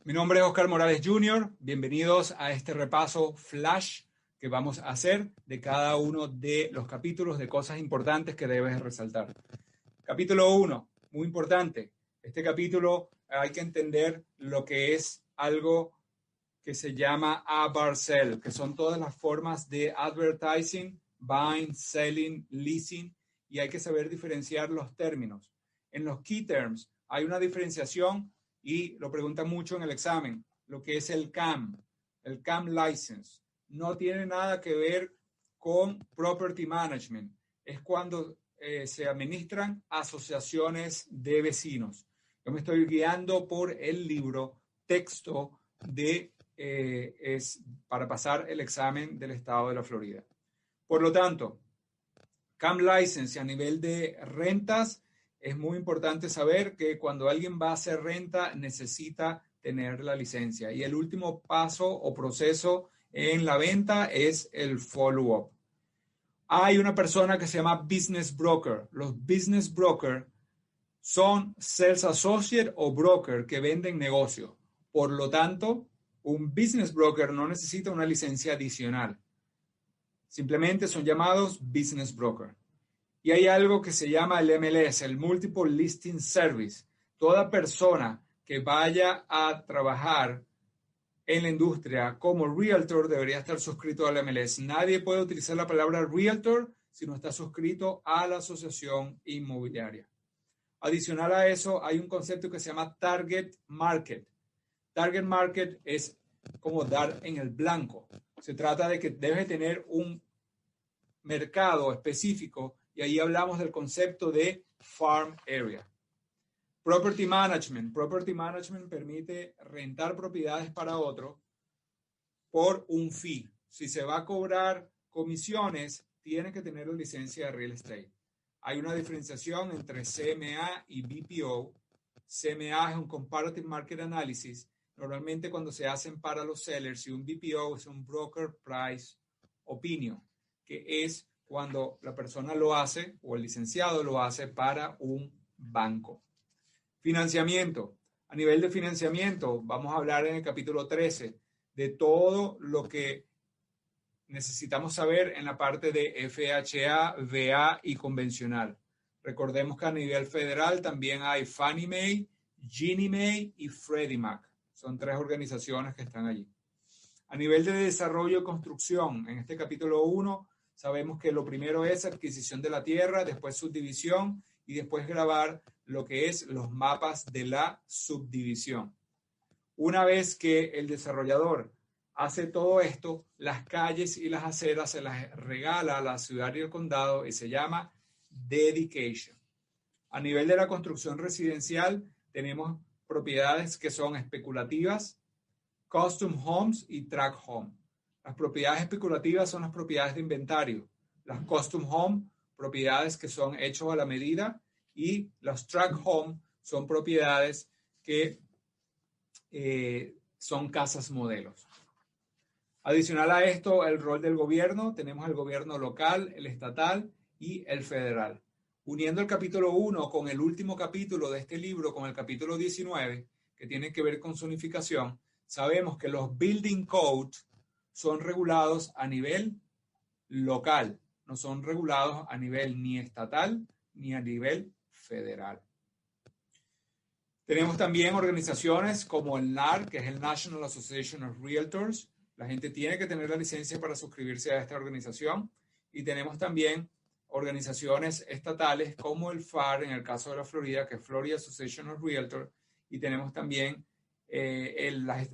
Mi nombre es Oscar Morales Jr. Bienvenidos a este repaso flash que vamos a hacer de cada uno de los capítulos de cosas importantes que debes resaltar. Capítulo 1, muy importante. Este capítulo hay que entender lo que es algo que se llama ABARCEL, que son todas las formas de advertising, buying, selling, leasing, y hay que saber diferenciar los términos. En los key terms hay una diferenciación y lo preguntan mucho en el examen, lo que es el CAM license. No tiene nada que ver con property management. Es cuando se administran asociaciones de vecinos. Yo me estoy guiando por el libro texto de es para pasar el examen del estado de la Florida. Por lo tanto, CAM license a nivel de rentas, es muy importante saber que cuando alguien va a hacer renta necesita tener la licencia. Y el último paso o proceso en la venta es el follow-up. Hay una persona que se llama business broker. Los business broker son sales associate o broker que venden negocio. Por lo tanto, un business broker no necesita una licencia adicional. Simplemente son llamados business broker. Y hay algo que se llama el MLS, el Multiple Listing Service. Toda persona que vaya a trabajar en la industria como realtor debería estar suscrito al MLS. Nadie puede utilizar la palabra realtor si no está suscrito a la asociación inmobiliaria. Adicional a eso, hay un concepto que se llama target market. Target market es como dar en el blanco. Se trata de que debes tener un mercado específico y ahí hablamos del concepto de farm area. Property management. Property management permite rentar propiedades para otro por un fee. Si se va a cobrar comisiones, tiene que tener la licencia de real estate. Hay una diferenciación entre CMA y BPO. CMA es un Comparative Market Analysis, normalmente cuando se hacen para los sellers, y un BPO es un Broker Price Opinion, que es cuando la persona lo hace o el licenciado lo hace para un banco. Financiamiento. A nivel de financiamiento, vamos a hablar en el capítulo 13 de todo lo que necesitamos saber en la parte de FHA, VA y convencional. Recordemos que a nivel federal también hay Fannie Mae, Ginnie Mae y Freddie Mac. Son tres organizaciones que están allí. A nivel de desarrollo y construcción, en este capítulo 1, sabemos que lo primero es adquisición de la tierra, después subdivisión y después grabar lo que es los mapas de la subdivisión. Una vez que el desarrollador hace todo esto, las calles y las aceras se las regala a la ciudad y el condado y se llama dedication. A nivel de la construcción residencial, tenemos propiedades que son especulativas, custom homes y tract home. Las propiedades especulativas son las propiedades de inventario. Las custom home, propiedades que son hechas a la medida, y las tract home son propiedades que son casas modelos. Adicional a esto, el rol del gobierno, tenemos el gobierno local, el estatal y el federal. Uniendo el capítulo 1 con el último capítulo de este libro, con el capítulo 19, que tiene que ver con zonificación, sabemos que los building codes son regulados a nivel local, no son regulados a nivel ni estatal ni a nivel federal. Tenemos también organizaciones como el NAR, que es el National Association of Realtors. La gente tiene que tener la licencia para suscribirse a esta organización. Y tenemos también organizaciones estatales como el FAR, en el caso de la Florida, que es Florida Association of Realtors. Y tenemos también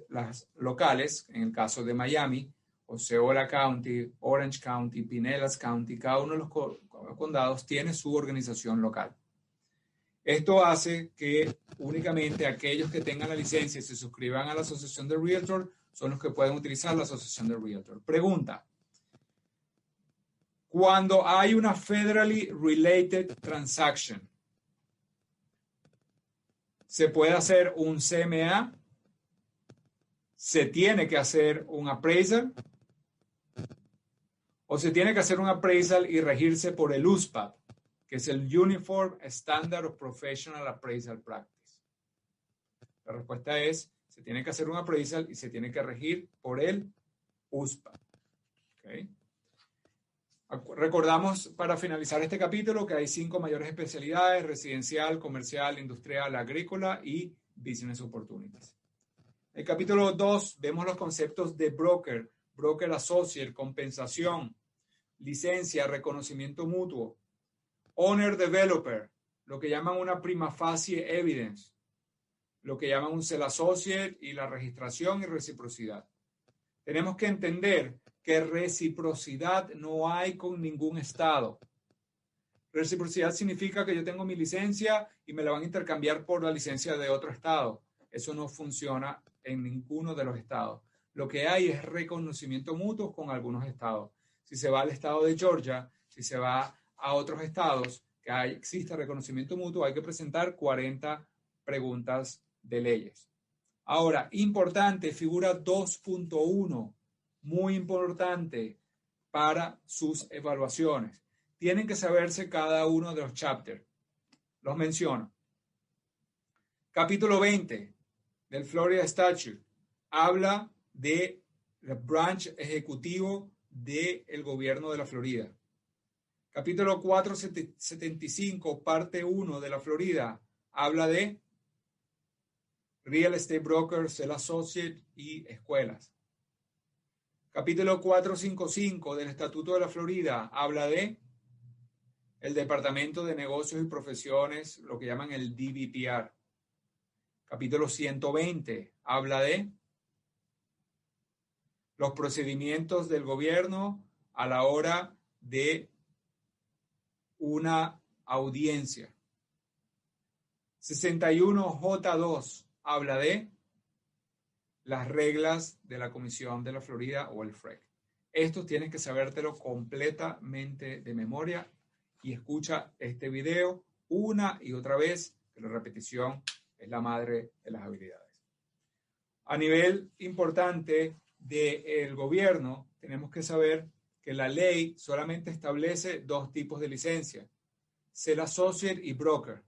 las locales, en el caso de Miami, Osceola County, Orange County, Pinellas County. Cada uno de los condados tiene su organización local. Esto hace que únicamente aquellos que tengan la licencia y se suscriban a la Asociación de Realtor son los que pueden utilizar la Asociación de Realtor. Pregunta. Cuando hay una federally related transaction, ¿se puede hacer un CMA? ¿Se tiene que hacer un appraisal? ¿O se tiene que hacer un appraisal y regirse por el USPAP, que es el Uniform Standard of Professional Appraisal Practice? La respuesta es, Se tiene que hacer un appraisal y se tiene que regir por el USPA. ¿Okay? Recordamos para finalizar este capítulo que hay 5 mayores especialidades: residencial, comercial, industrial, agrícola y business opportunities. En el capítulo 2 vemos los conceptos de broker, broker associate, compensación, licencia, reconocimiento mutuo, owner developer, lo que llaman una prima facie evidence, lo que llaman un sell associate y la registración y reciprocidad. Tenemos que entender que reciprocidad no hay con ningún estado. Reciprocidad significa que yo tengo mi licencia y me la van a intercambiar por la licencia de otro estado. Eso no funciona en ninguno de los estados. Lo que hay es reconocimiento mutuo con algunos estados. Si se va al estado de Georgia, si se va a otros estados que existe reconocimiento mutuo, hay que presentar 40 preguntas de leyes. Ahora, importante, figura 2.1, muy importante para sus evaluaciones. Tienen que saberse cada uno de los chapters. Los menciono. Capítulo 20 del Florida Statute habla de el branch ejecutivo del gobierno de la Florida. Capítulo 475, parte 1 de la Florida, habla de Real Estate Broker, Sell Associate y escuelas. Capítulo 455 del Estatuto de la Florida habla de el Departamento de Negocios y Profesiones, lo que llaman el DBPR. Capítulo 120 habla de los procedimientos del gobierno a la hora de una audiencia. 61J2 habla de las reglas de la Comisión de la Florida o el FREC. Estos tienes que sabértelo completamente de memoria y escucha este video una y otra vez, que la repetición es la madre de las habilidades. A nivel importante del gobierno, tenemos que saber que la ley solamente establece 2 tipos de licencia: Sell Associate y Broker.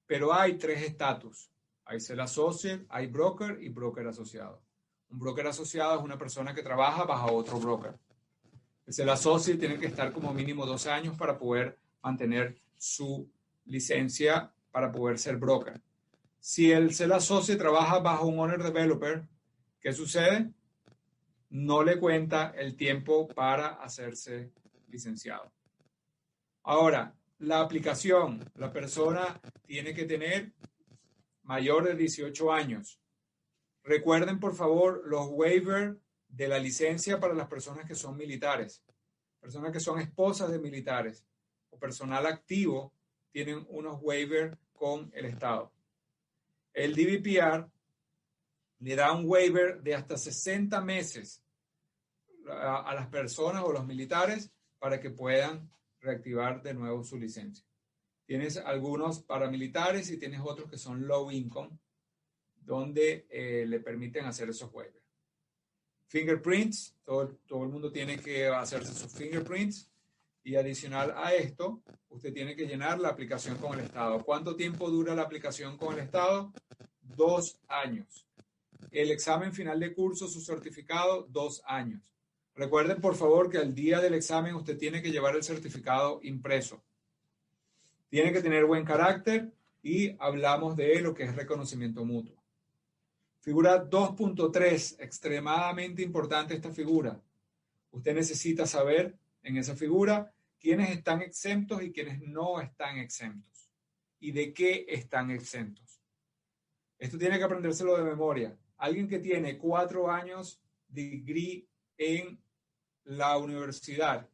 Pero hay 3 estatus. Hay Sell Associate, hay Broker y Broker asociado. Un broker asociado es una persona que trabaja bajo otro broker. El Sell Associate tiene que estar como mínimo 12 años para poder mantener su licencia para poder ser broker. Si el Sell Associate trabaja bajo un Owner Developer, ¿qué sucede? No le cuenta el tiempo para hacerse licenciado. Ahora, la aplicación, la persona tiene que tener mayor de 18 años. Recuerden, por favor, los waivers de la licencia para las personas que son militares, personas que son esposas de militares o personal activo, tienen unos waivers con el Estado. El DBPR le da un waiver de hasta 60 meses a las personas o los militares para que puedan reactivar de nuevo su licencia. Tienes algunos paramilitares y tienes otros que son low income, donde le permiten hacer esos waivers. Fingerprints, todo el mundo tiene que hacerse sus fingerprints. Y adicional a esto, usted tiene que llenar la aplicación con el Estado. ¿Cuánto tiempo dura la aplicación con el Estado? 2 años. El examen final de curso, su certificado, 2 años. Recuerden, por favor, que al día del examen usted tiene que llevar el certificado impreso. Tiene que tener buen carácter y hablamos de lo que es reconocimiento mutuo. Figura 2.3, extremadamente importante esta figura. Usted necesita saber en esa figura quiénes están exentos y quiénes no están exentos. ¿Y de qué están exentos? Esto tiene que aprendérselo de memoria. Alguien que tiene 4 años de degree en la universidad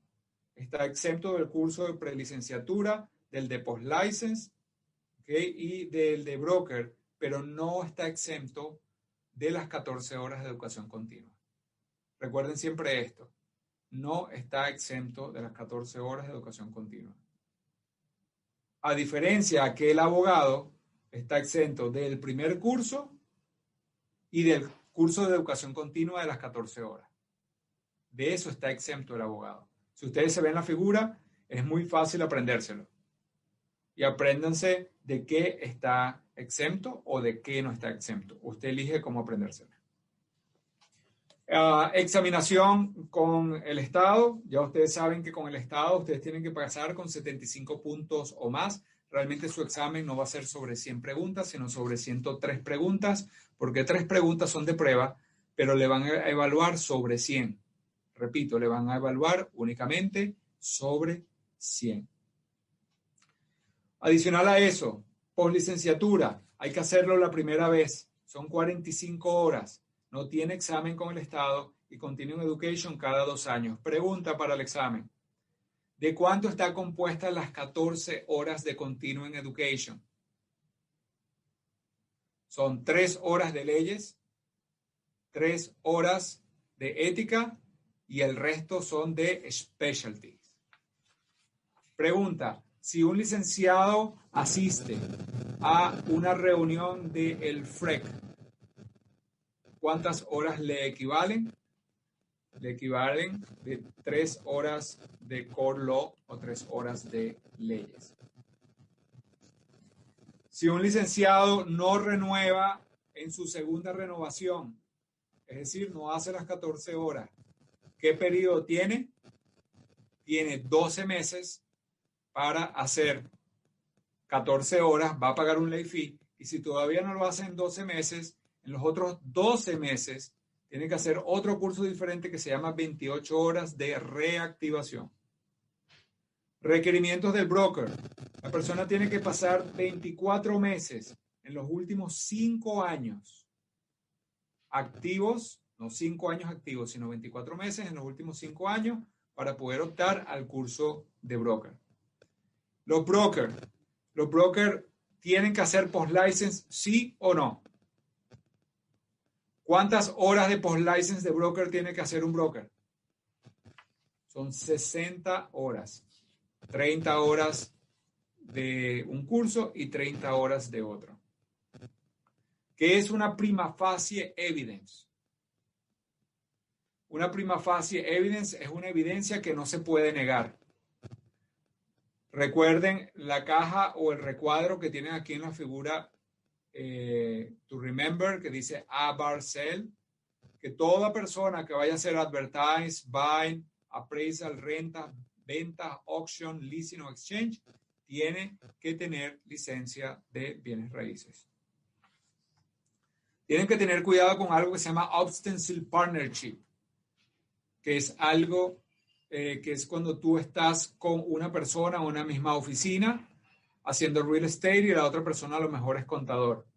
está exento del curso de prelicenciatura, del de post-license, ¿okay? Y del de broker, pero no está exento de las 14 horas de educación continua. Recuerden siempre esto. No está exento de las 14 horas de educación continua. A diferencia que el abogado está exento del primer curso y del curso de educación continua de las 14 horas. De eso está exento el abogado. Si ustedes se ven la figura, es muy fácil aprendérselo. y apréndanse de qué está exento o de qué no está exento. Usted elige cómo aprendérselo. Examinación con el Estado. Ya ustedes saben que con el Estado ustedes tienen que pasar con 75 puntos o más. Realmente su examen no va a ser sobre 100 preguntas, sino sobre 103 preguntas, porque 3 preguntas son de prueba, pero le van a evaluar sobre 100. Repito, le van a evaluar únicamente sobre 100. Adicional a eso, poslicenciatura, hay que hacerlo la primera vez. Son 45 horas. No tiene examen con el Estado y Continuing Education cada 2 años. Pregunta para el examen. ¿De cuánto está compuesta las 14 horas de Continuing Education? Son 3 horas de leyes, 3 horas de ética y el resto son de specialties. Pregunta. Si un licenciado asiste a una reunión del FREC, ¿cuántas horas le equivalen? Le equivalen de 3 horas de core law o 3 horas de leyes. Si un licenciado no renueva en su segunda renovación, es decir, no hace las 14 horas, ¿qué periodo tiene? Tiene 12 meses para hacer 14 horas, va a pagar un late fee, y si todavía no lo hace en 12 meses, en los otros 12 meses tiene que hacer otro curso diferente que se llama 28 horas de reactivación. Requerimientos del broker. La persona tiene que pasar 24 meses en los últimos 5 años activos, no 5 años activos, sino 24 meses en los últimos 5 años para poder optar al curso de broker. Los brokers tienen que hacer post-license, ¿sí o no? ¿Cuántas horas de post-license de broker tiene que hacer un broker? Son 60 horas. 30 horas de un curso y 30 horas de otro. ¿Qué es una prima facie evidence? Una prima facie evidence es una evidencia que no se puede negar. Recuerden la caja o el recuadro que tienen aquí en la figura to remember, que dice A bar sell, que toda persona que vaya a hacer advertise, buy, appraisal, renta, venta, auction, leasing o exchange, tiene que tener licencia de bienes raíces. Tienen que tener cuidado con algo que se llama ostensible partnership, que es algo que es cuando tú estás con una persona en una misma oficina haciendo real estate y la otra persona a lo mejor es contador.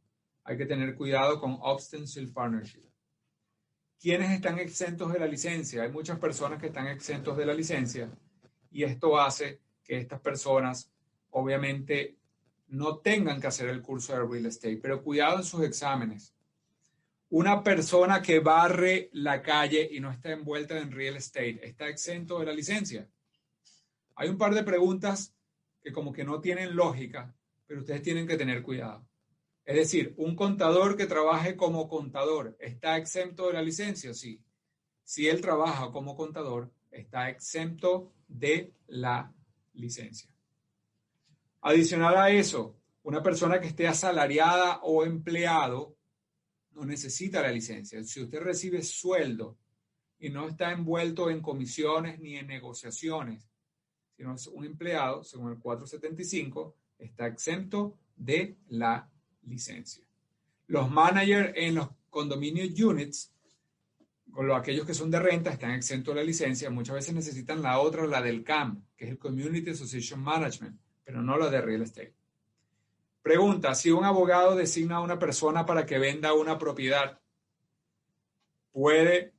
Hay que tener cuidado con ostensible partnership. ¿Quiénes están exentos de la licencia? Hay muchas personas que están exentos de la licencia y esto hace que estas personas obviamente no tengan que hacer el curso de real estate, pero cuidado en sus exámenes. Una persona que barre la calle y no está envuelta en real estate, ¿está exento de la licencia? Hay un par de preguntas que como que no tienen lógica, pero ustedes tienen que tener cuidado. Es decir, un contador que trabaje como contador, ¿está exento de la licencia? Sí. Si él trabaja como contador, está exento de la licencia. Adicional a eso, una persona que esté asalariada o empleado no necesita la licencia. Si usted recibe sueldo y no está envuelto en comisiones ni en negociaciones, sino es un empleado, según el 475, está exento de la licencia. Los managers en los condominios units, con aquellos que son de renta, están exentos de la licencia. Muchas veces necesitan la otra, la del CAM, que es el Community Association Management, pero no la de real estate. Pregunta, si un abogado designa a una persona para que venda una propiedad, ¿puede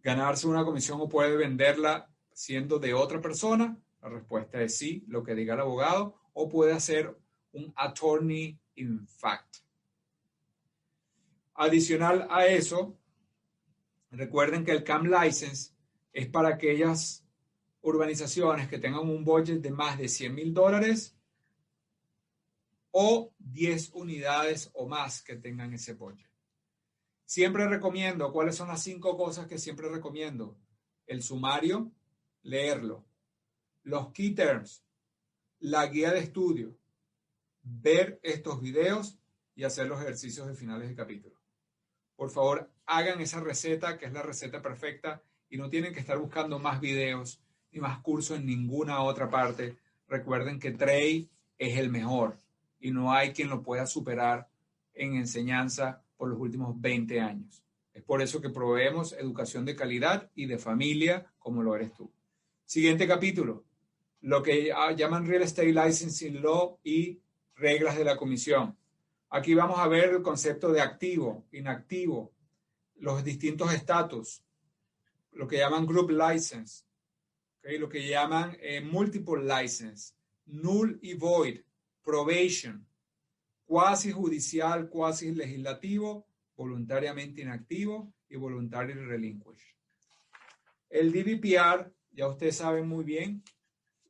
ganarse una comisión o puede venderla siendo de otra persona? La respuesta es sí, lo que diga el abogado, o puede hacer un attorney in fact. Adicional a eso, recuerden que el CAM license es para aquellas urbanizaciones que tengan un budget de más de $100,000 o 10 unidades o más que tengan ese budget. Siempre recomiendo, ¿cuáles son las 5 cosas que siempre recomiendo? El sumario, leerlo. Los key terms, la guía de estudio, ver estos videos y hacer los ejercicios de finales de capítulo. Por favor, hagan esa receta, que es la receta perfecta, y no tienen que estar buscando más videos ni más cursos en ninguna otra parte. Recuerden que Trey es el mejor y no hay quien lo pueda superar en enseñanza por los últimos 20 años. Es por eso que proveemos educación de calidad y de familia como lo eres tú. Siguiente capítulo, lo que llaman Real Estate Licensing Law y reglas de la comisión. Aquí vamos a ver el concepto de activo, inactivo, los distintos estatus, lo que llaman group license, ¿okay? Lo que llaman multiple license, null y void, probation, cuasi judicial, cuasi legislativo, voluntariamente inactivo y voluntary relinquish. El DBPR, ya ustedes saben muy bien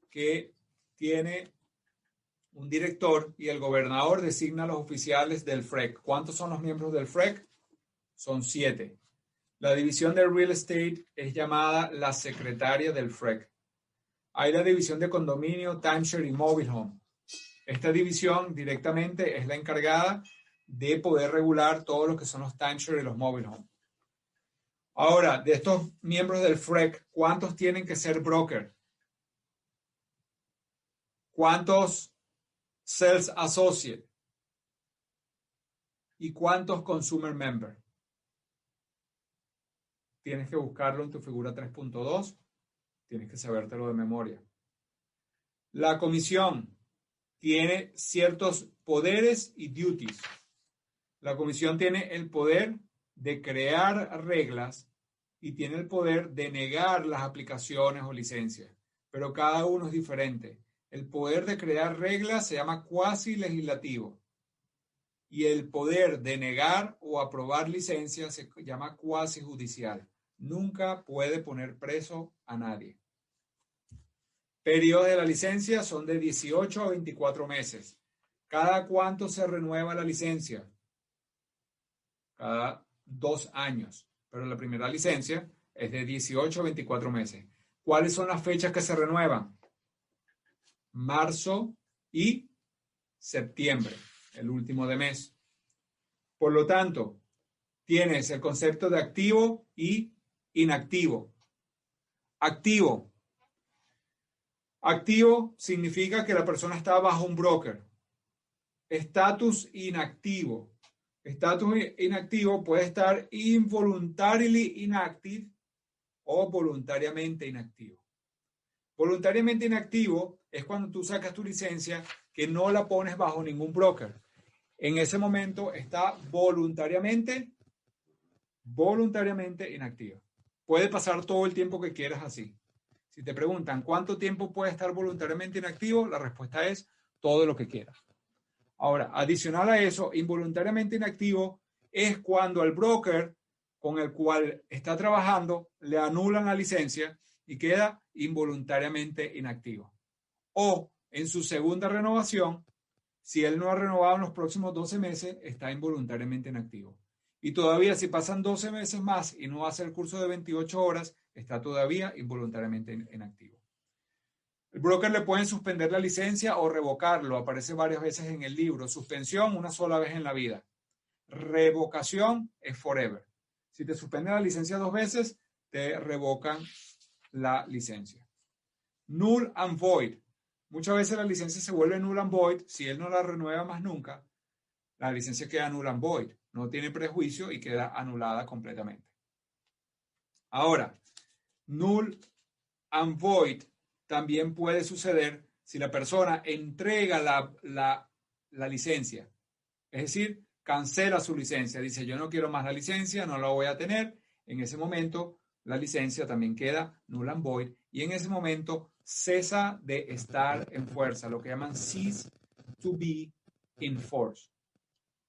que tiene un director y el gobernador designa a los oficiales del FREC. ¿Cuántos son los miembros del FREC? Son 7. La división de real estate es llamada la secretaria del FREC. Hay la división de condominio, timeshare y mobile home. Esta división directamente es la encargada de poder regular todo lo que son los timeshare y los mobile home. Ahora, de estos miembros del FREC, ¿cuántos tienen que ser broker? ¿Cuántos sales associate? ¿Y cuántos consumer member? Tienes que buscarlo en tu figura 3.2. Tienes que sabértelo de memoria. La comisión tiene ciertos poderes y duties. La comisión tiene el poder de crear reglas y tiene el poder de negar las aplicaciones o licencias, pero cada uno es diferente. El poder de crear reglas se llama cuasi legislativo y el poder de negar o aprobar licencias se llama cuasi judicial. Nunca puede poner preso a nadie. Periodos de la licencia son de 18 a 24 meses. ¿Cada cuánto se renueva la licencia? Cada 2 años. Pero la primera licencia es de 18 a 24 meses. ¿Cuáles son las fechas que se renuevan? Marzo y septiembre, el último de mes. Por lo tanto, tienes el concepto de activo y inactivo. Activo. Activo significa que la persona está bajo un broker. Estatus inactivo. Estatus inactivo puede estar involuntarily inactive o voluntariamente inactivo. Voluntariamente inactivo es cuando tú sacas tu licencia que no la pones bajo ningún broker. En ese momento está voluntariamente inactiva. Puede pasar todo el tiempo que quieras así. Si te preguntan cuánto tiempo puede estar voluntariamente inactivo, la respuesta es todo lo que quieras. Ahora, adicional a eso, involuntariamente inactivo es cuando al broker con el cual está trabajando le anulan la licencia y queda involuntariamente inactivo. O en su segunda renovación, si él no ha renovado en los próximos 12 meses, está involuntariamente inactivo. Y todavía si pasan 12 meses más y no hace el curso de 28 horas, está todavía involuntariamente inactivo. El broker le pueden suspender la licencia o revocarlo. Aparece varias veces en el libro. Suspensión una sola vez en la vida. Revocación es forever. Si te suspenden la licencia 2 veces, te revocan la licencia. Null and void. Muchas veces la licencia se vuelve null and void. Si él no la renueva más nunca, la licencia queda null and void. No tiene prejuicio y queda anulada completamente. Ahora, null and void también puede suceder si la persona entrega la licencia. Es decir, cancela su licencia. Dice, yo no quiero más la licencia, no la voy a tener. En ese momento, la licencia también queda null and void. Y en ese momento, cesa de estar en fuerza. Lo que llaman cease to be in force.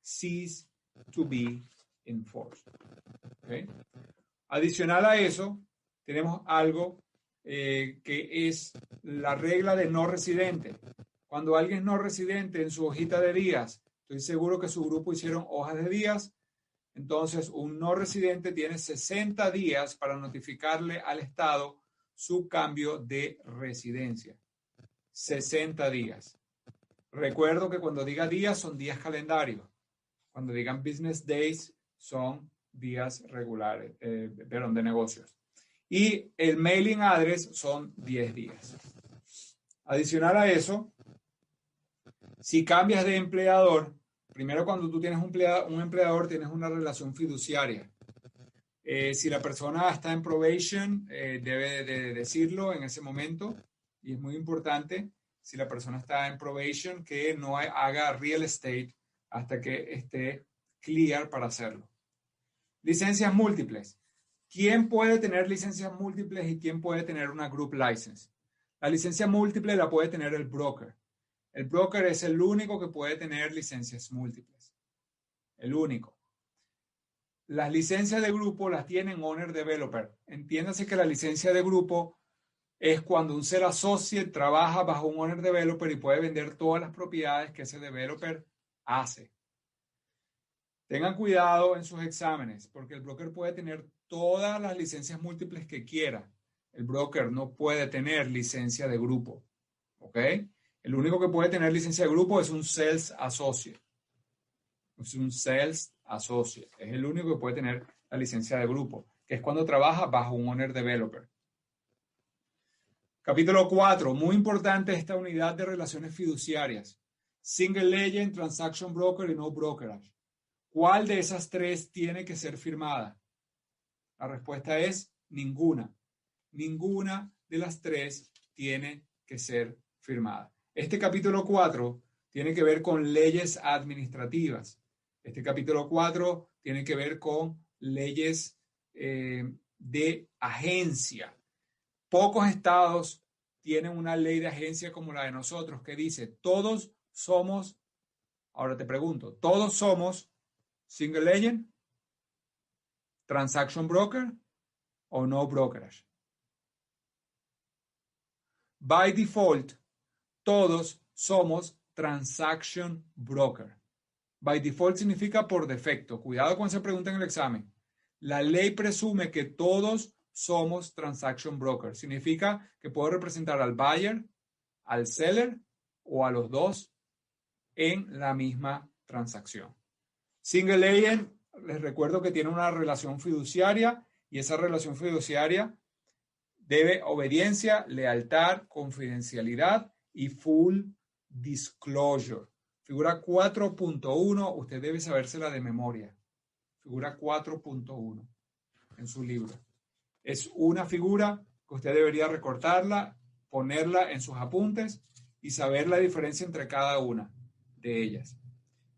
Cease to be in force. ¿Okay? Adicional a eso, tenemos algo que es la regla de no residente. Cuando alguien es no residente en su hojita de días, estoy seguro que su grupo hicieron hojas de días, entonces un no residente tiene 60 días para notificarle al Estado su cambio de residencia. 60 días. Recuerdo que cuando diga días son días calendarios. Cuando digan business days son días regulares, de negocios. Y el mailing address son 10 días. Adicional a eso, si cambias de empleador, primero cuando tú tienes un empleador tienes una relación fiduciaria. Si la persona está en probation, debe de decirlo en ese momento, y es muy importante, si la persona está en probation, que no haga real estate hasta que esté clear para hacerlo. Licencias múltiples. ¿Quién puede tener licencias múltiples y quién puede tener una group license? La licencia múltiple la puede tener el broker. El broker es el único que puede tener licencias múltiples. El único. Las licencias de grupo las tienen owner developer. Entiéndase que la licencia de grupo es cuando un ser associate trabaja bajo un owner developer y puede vender todas las propiedades que ese developer hace. Tengan cuidado en sus exámenes, porque el broker puede tener todas las licencias múltiples que quiera. El broker no puede tener licencia de grupo. ¿Ok? El único que puede tener licencia de grupo es un sales associate. Es un sales associate. Es el único que puede tener la licencia de grupo, que es cuando trabaja bajo un owner developer. Capítulo 4. Muy importante esta unidad de relaciones fiduciarias. Single agent, transaction broker y no brokerage. ¿Cuál de esas tres tiene que ser firmada? La respuesta es ninguna. Ninguna de las tres tiene que ser firmada. Este capítulo 4 tiene que ver con leyes administrativas. Este capítulo 4 tiene que ver con leyes de agencia. Pocos estados tienen una ley de agencia como la de nosotros que dice, todos somos, ahora te pregunto, todos somos single agent, transaction broker o no brokerage. By default, todos somos transaction broker. By default significa por defecto. Cuidado con esa pregunta en el examen. La ley presume que todos somos transaction broker. Significa que puedo representar al buyer, al seller o a los dos en la misma transacción. Single agent, les recuerdo que tiene una relación fiduciaria y esa relación fiduciaria debe obediencia, lealtad, confidencialidad y full disclosure. Figura 4.1, usted debe sabérsela de memoria. Figura 4.1 en su libro. Es una figura que usted debería recortarla, ponerla en sus apuntes y saber la diferencia entre cada una de ellas.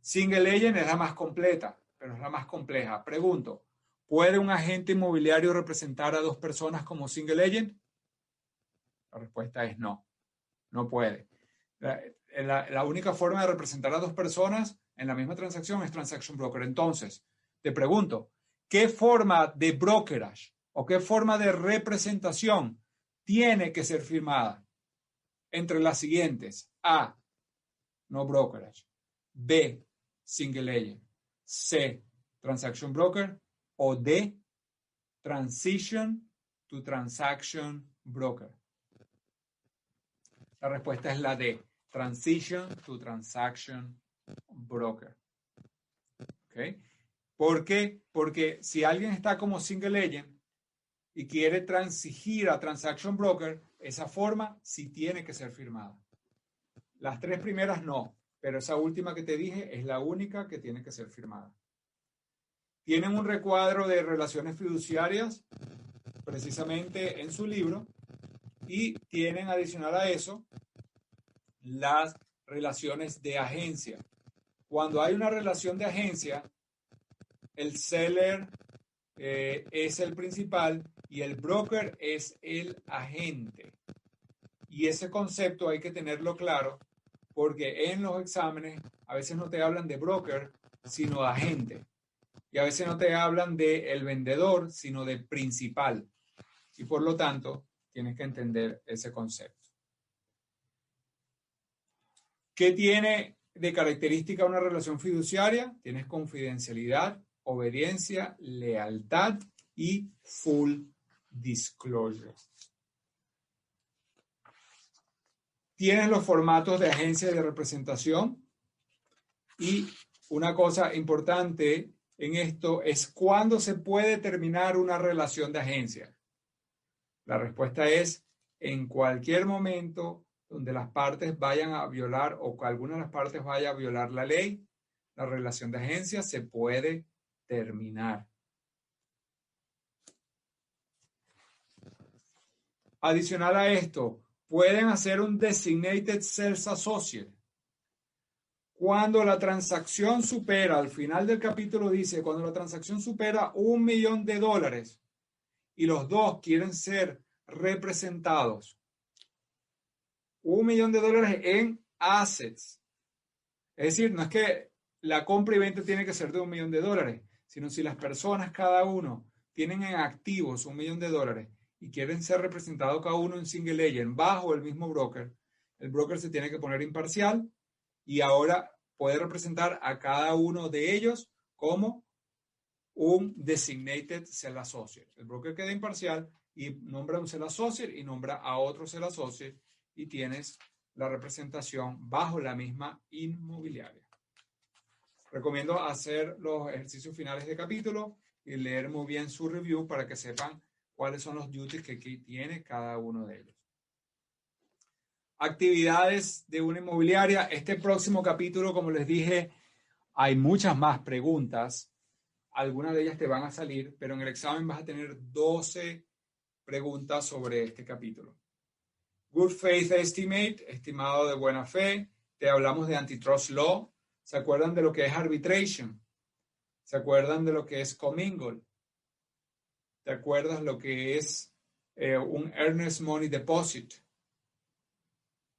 Single agent es la más completa, pero es la más compleja. Pregunto, ¿puede un agente inmobiliario representar a dos personas como single agent? La respuesta es no, no puede. La única forma de representar a dos personas en la misma transacción es transaction broker. Entonces, te pregunto, ¿qué forma de brokerage o qué forma de representación tiene que ser firmada? Entre las siguientes: A, no brokerage; B, single agent; C, transaction broker; o D, transition to transaction broker. La respuesta es la D, transition to transaction broker. ¿Okay? ¿Por qué? Porque si alguien está como single agent y quiere transigir a transaction broker, esa forma sí tiene que ser firmada. Las tres primeras no, pero esa última que te dije es la única que tiene que ser firmada. Tienen un recuadro de relaciones fiduciarias precisamente en su libro y tienen adicional a eso las relaciones de agencia. Cuando hay una relación de agencia, el seller es el principal y el broker es el agente. Y ese concepto hay que tenerlo claro porque en los exámenes a veces no te hablan de broker, sino de agente. Y a veces no te hablan de el vendedor, sino de principal. Y por lo tanto, tienes que entender ese concepto. ¿Qué tiene de característica una relación fiduciaria? Tienes confidencialidad, obediencia, lealtad y full disclosure. Tienes los formatos de agencia de representación. Y una cosa importante en esto es cuándo se puede terminar una relación de agencia. La respuesta es en cualquier momento donde las partes vayan a violar o que alguna de las partes vaya a violar la ley, la relación de agencia se puede terminar. Adicional a esto, pueden hacer un designated sales associate. Cuando la transacción supera, al final del capítulo dice, cuando la transacción supera $1 millón y los dos quieren ser representados, $1 millón en assets. Es decir, no es que la compra y venta tiene que ser de $1 millón, sino si las personas, cada uno, tienen en activos $1 millón y quieren ser representados cada uno en single agent bajo el mismo broker, el broker se tiene que poner imparcial y ahora puede representar a cada uno de ellos como un designated sell associate. El broker queda imparcial y nombra un sell associate y nombra a otro sell associate y tienes la representación bajo la misma inmobiliaria. Recomiendo hacer los ejercicios finales de capítulo y leer muy bien su review para que sepan cuáles son los duties que tiene cada uno de ellos. Actividades de una inmobiliaria. Este próximo capítulo, como les dije, hay muchas más preguntas. Algunas de ellas te van a salir, pero en el examen vas a tener 12 preguntas sobre este capítulo. Good Faith Estimate, estimado de buena fe. Te hablamos de Antitrust Law. ¿Se acuerdan de lo que es arbitration? ¿Se acuerdan de lo que es commingle? ¿Te acuerdas lo que es un earnest money deposit?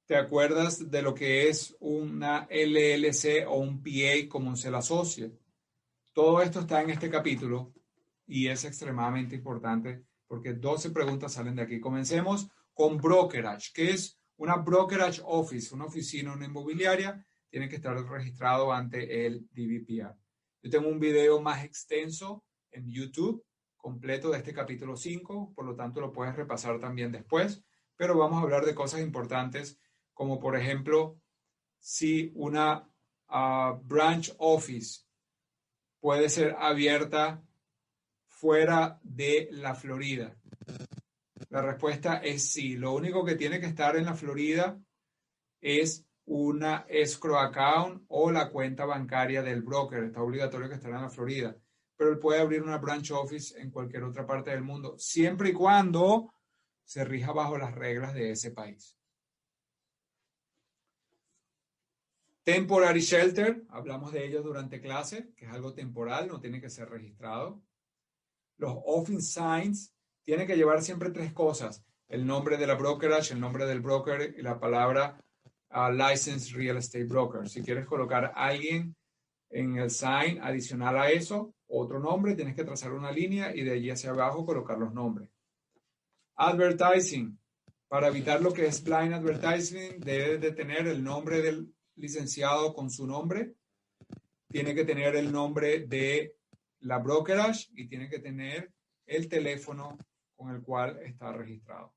¿Te acuerdas de lo que es una LLC o un PA como un sell associate? Todo esto está en este capítulo y es extremadamente importante porque 12 preguntas salen de aquí. Comencemos con brokerage. ¿Qué es una brokerage office? Una oficina, una inmobiliaria, tiene que estar registrado ante el DBPR. Yo tengo un video más extenso en YouTube, completo de este capítulo 5, por lo tanto lo puedes repasar también después, pero vamos a hablar de cosas importantes como por ejemplo, si una branch office puede ser abierta fuera de la Florida. La respuesta es sí. Lo único que tiene que estar en la Florida es una escrow account o la cuenta bancaria del broker. Está obligatorio que esté en la Florida. Pero él puede abrir una branch office en cualquier otra parte del mundo, siempre y cuando se rija bajo las reglas de ese país. Temporary shelter, hablamos de ellos durante clase, que es algo temporal, no tiene que ser registrado. Los office signs tienen que llevar siempre 3 cosas: el nombre de la brokerage, el nombre del broker y la palabra licensed real estate broker. Si quieres colocar a alguien en el sign adicional a eso, otro nombre, tienes que trazar una línea y de allí hacia abajo colocar los nombres. Advertising, para evitar lo que es blind advertising, debe de tener el nombre del licenciado con su nombre, tiene que tener el nombre de la brokerage y tiene que tener el teléfono con el cual está registrado.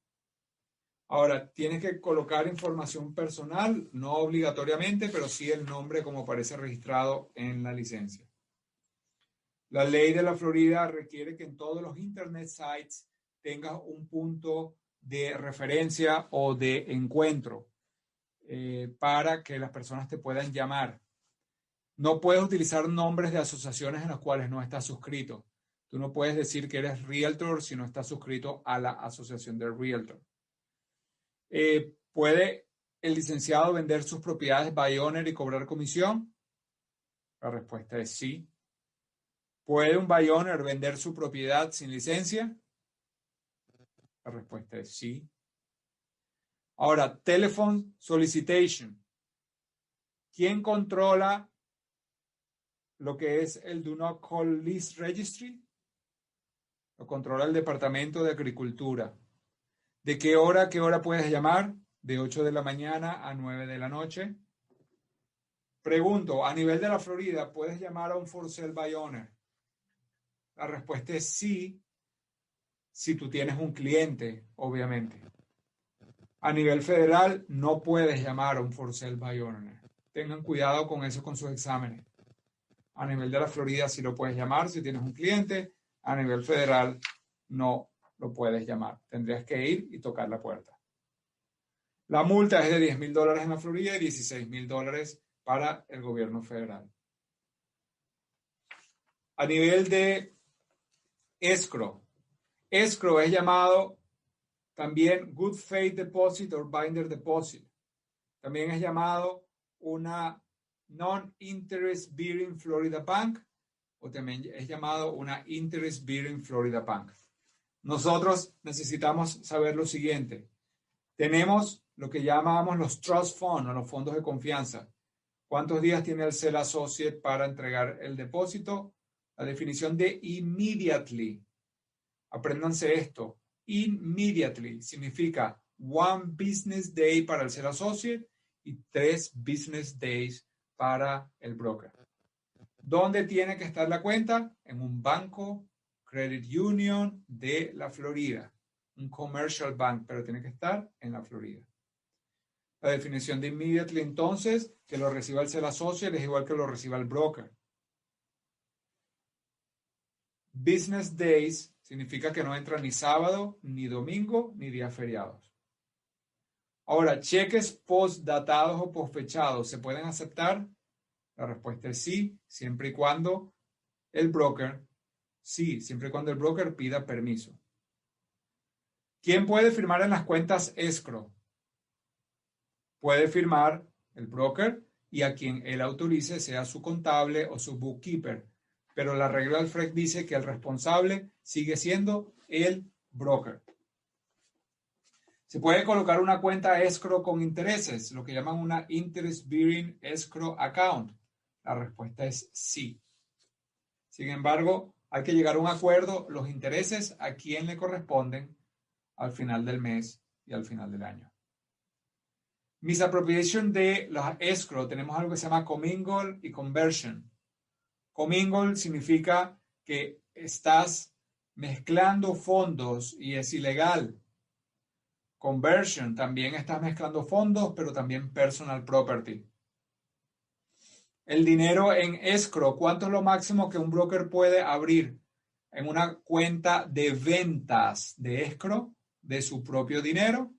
Ahora, tienes que colocar información personal, no obligatoriamente, pero sí el nombre como aparece registrado en la licencia. La ley de la Florida requiere que en todos los internet sites tengas un punto de referencia o de encuentro para que las personas te puedan llamar. No puedes utilizar nombres de asociaciones en las cuales no estás suscrito. Tú no puedes decir que eres realtor si no estás suscrito a la asociación de realtor. ¿Puede el licenciado vender sus propiedades by owner y cobrar comisión? La respuesta es sí. ¿Puede un by owner vender su propiedad sin licencia? La respuesta es sí. Ahora, telephone solicitation. ¿Quién controla lo que es el Do Not Call List Registry? Lo controla el Departamento de Agricultura. ¿De qué hora a qué hora puedes llamar? De 8 de la mañana a 9 de la noche. Pregunto, a nivel de la Florida, ¿puedes llamar a un for sale by owner? La respuesta es sí, si tú tienes un cliente, obviamente. A nivel federal, no puedes llamar a un for sale by owner. Tengan cuidado con eso con sus exámenes. A nivel de la Florida sí lo puedes llamar si tienes un cliente. A nivel federal no lo puedes llamar. Tendrías que ir y tocar la puerta. La multa es de $10,000 en la Florida y $16,000 para el gobierno federal. A nivel de escrow. Escrow es llamado también good faith deposit o binder deposit. También es llamado una non-interest bearing Florida Bank o también es llamado una interest bearing Florida Bank. Nosotros necesitamos saber lo siguiente. Tenemos lo que llamamos los trust funds o los fondos de confianza. ¿Cuántos días tiene el Sell Associate para entregar el depósito? La definición de immediately. Apréndanse esto. Immediately significa 1 business day para el Sell Associate y 3 business days para el broker. ¿Dónde tiene que estar la cuenta? En un banco, credit union de la Florida. Un commercial bank, pero tiene que estar en la Florida. La definición de immediately, entonces, que lo reciba el Sell Associate es igual que lo reciba el broker. Business days significa que no entra ni sábado, ni domingo, ni días feriados. Ahora, cheques postdatados o postfechados, ¿se pueden aceptar? La respuesta es sí, siempre y cuando el broker pida permiso. ¿Quién puede firmar en las cuentas escrow? Puede firmar el broker y a quien él autorice, sea su contable o su bookkeeper. Pero la regla del FREC dice que el responsable sigue siendo el broker. ¿Se puede colocar una cuenta escrow con intereses? Lo que llaman una interest bearing escrow account. La respuesta es sí. Sin embargo, hay que llegar a un acuerdo. Los intereses a quién le corresponden al final del mes y al final del año. Misappropriation de los escrow. Tenemos algo que se llama commingle y conversion. Commingle significa que estás mezclando fondos y es ilegal. Conversion, también estás mezclando fondos, pero también personal property. El dinero en escrow, ¿cuánto es lo máximo que un broker puede abrir en una cuenta de ventas de escrow de su propio dinero?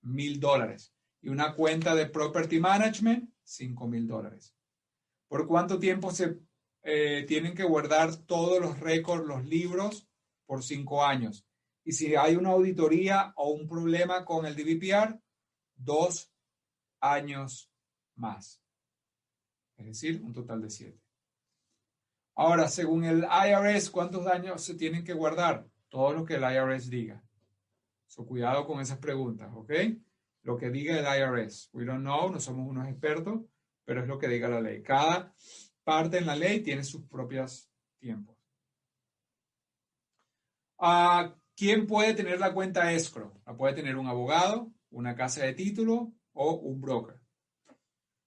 $1,000. Y una cuenta de property management, $5,000. ¿Por cuánto tiempo se tienen que guardar todos los récords, los libros? Por 5 años. Y si hay una auditoría o un problema con el DBPR, 2 años más. Es decir, un total de 7. Ahora, según el IRS, ¿cuántos años se tienen que guardar? Todo lo que el IRS diga. So, cuidado con esas preguntas, ¿ok? Lo que diga el IRS. We don't know, no somos unos expertos, pero es lo que diga la ley. Cada parte en la ley tiene sus propios tiempos. ¿Quién puede tener la cuenta escrow? La puede tener un abogado, una casa de título o un broker.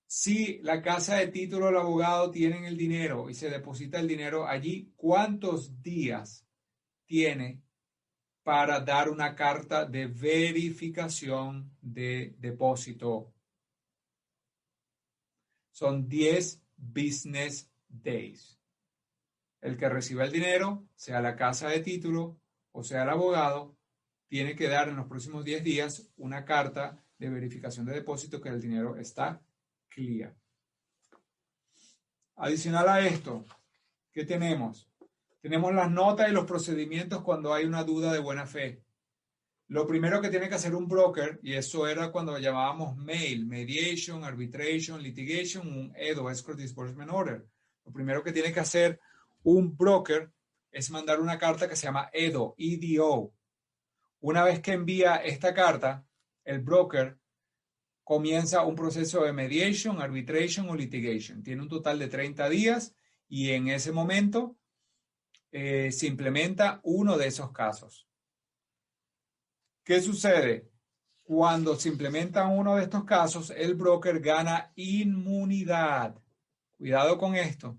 Si la casa de título o el abogado tienen el dinero y se deposita el dinero allí, ¿cuántos días tiene para dar una carta de verificación de depósito? Son 10 business days. El que reciba el dinero, sea la casa de título o sea el abogado, tiene que dar en los próximos 10 días una carta de verificación de depósito que el dinero está clear. Adicional a esto, ¿qué tenemos? Tenemos las notas y los procedimientos cuando hay una duda de buena fe. Lo primero que tiene que hacer un broker, y eso era cuando llamábamos MAIL, Mediation, Arbitration, Litigation, un EDO, Escrow Disbursement Order. Lo primero que tiene que hacer un broker es mandar una carta que se llama EDO, EDO. Una vez que envía esta carta, el broker comienza un proceso de mediation, arbitration o litigation. Tiene un total de 30 días y en ese momento se implementa uno de esos casos. ¿Qué sucede? Cuando se implementa uno de estos casos, el broker gana inmunidad. Cuidado con esto.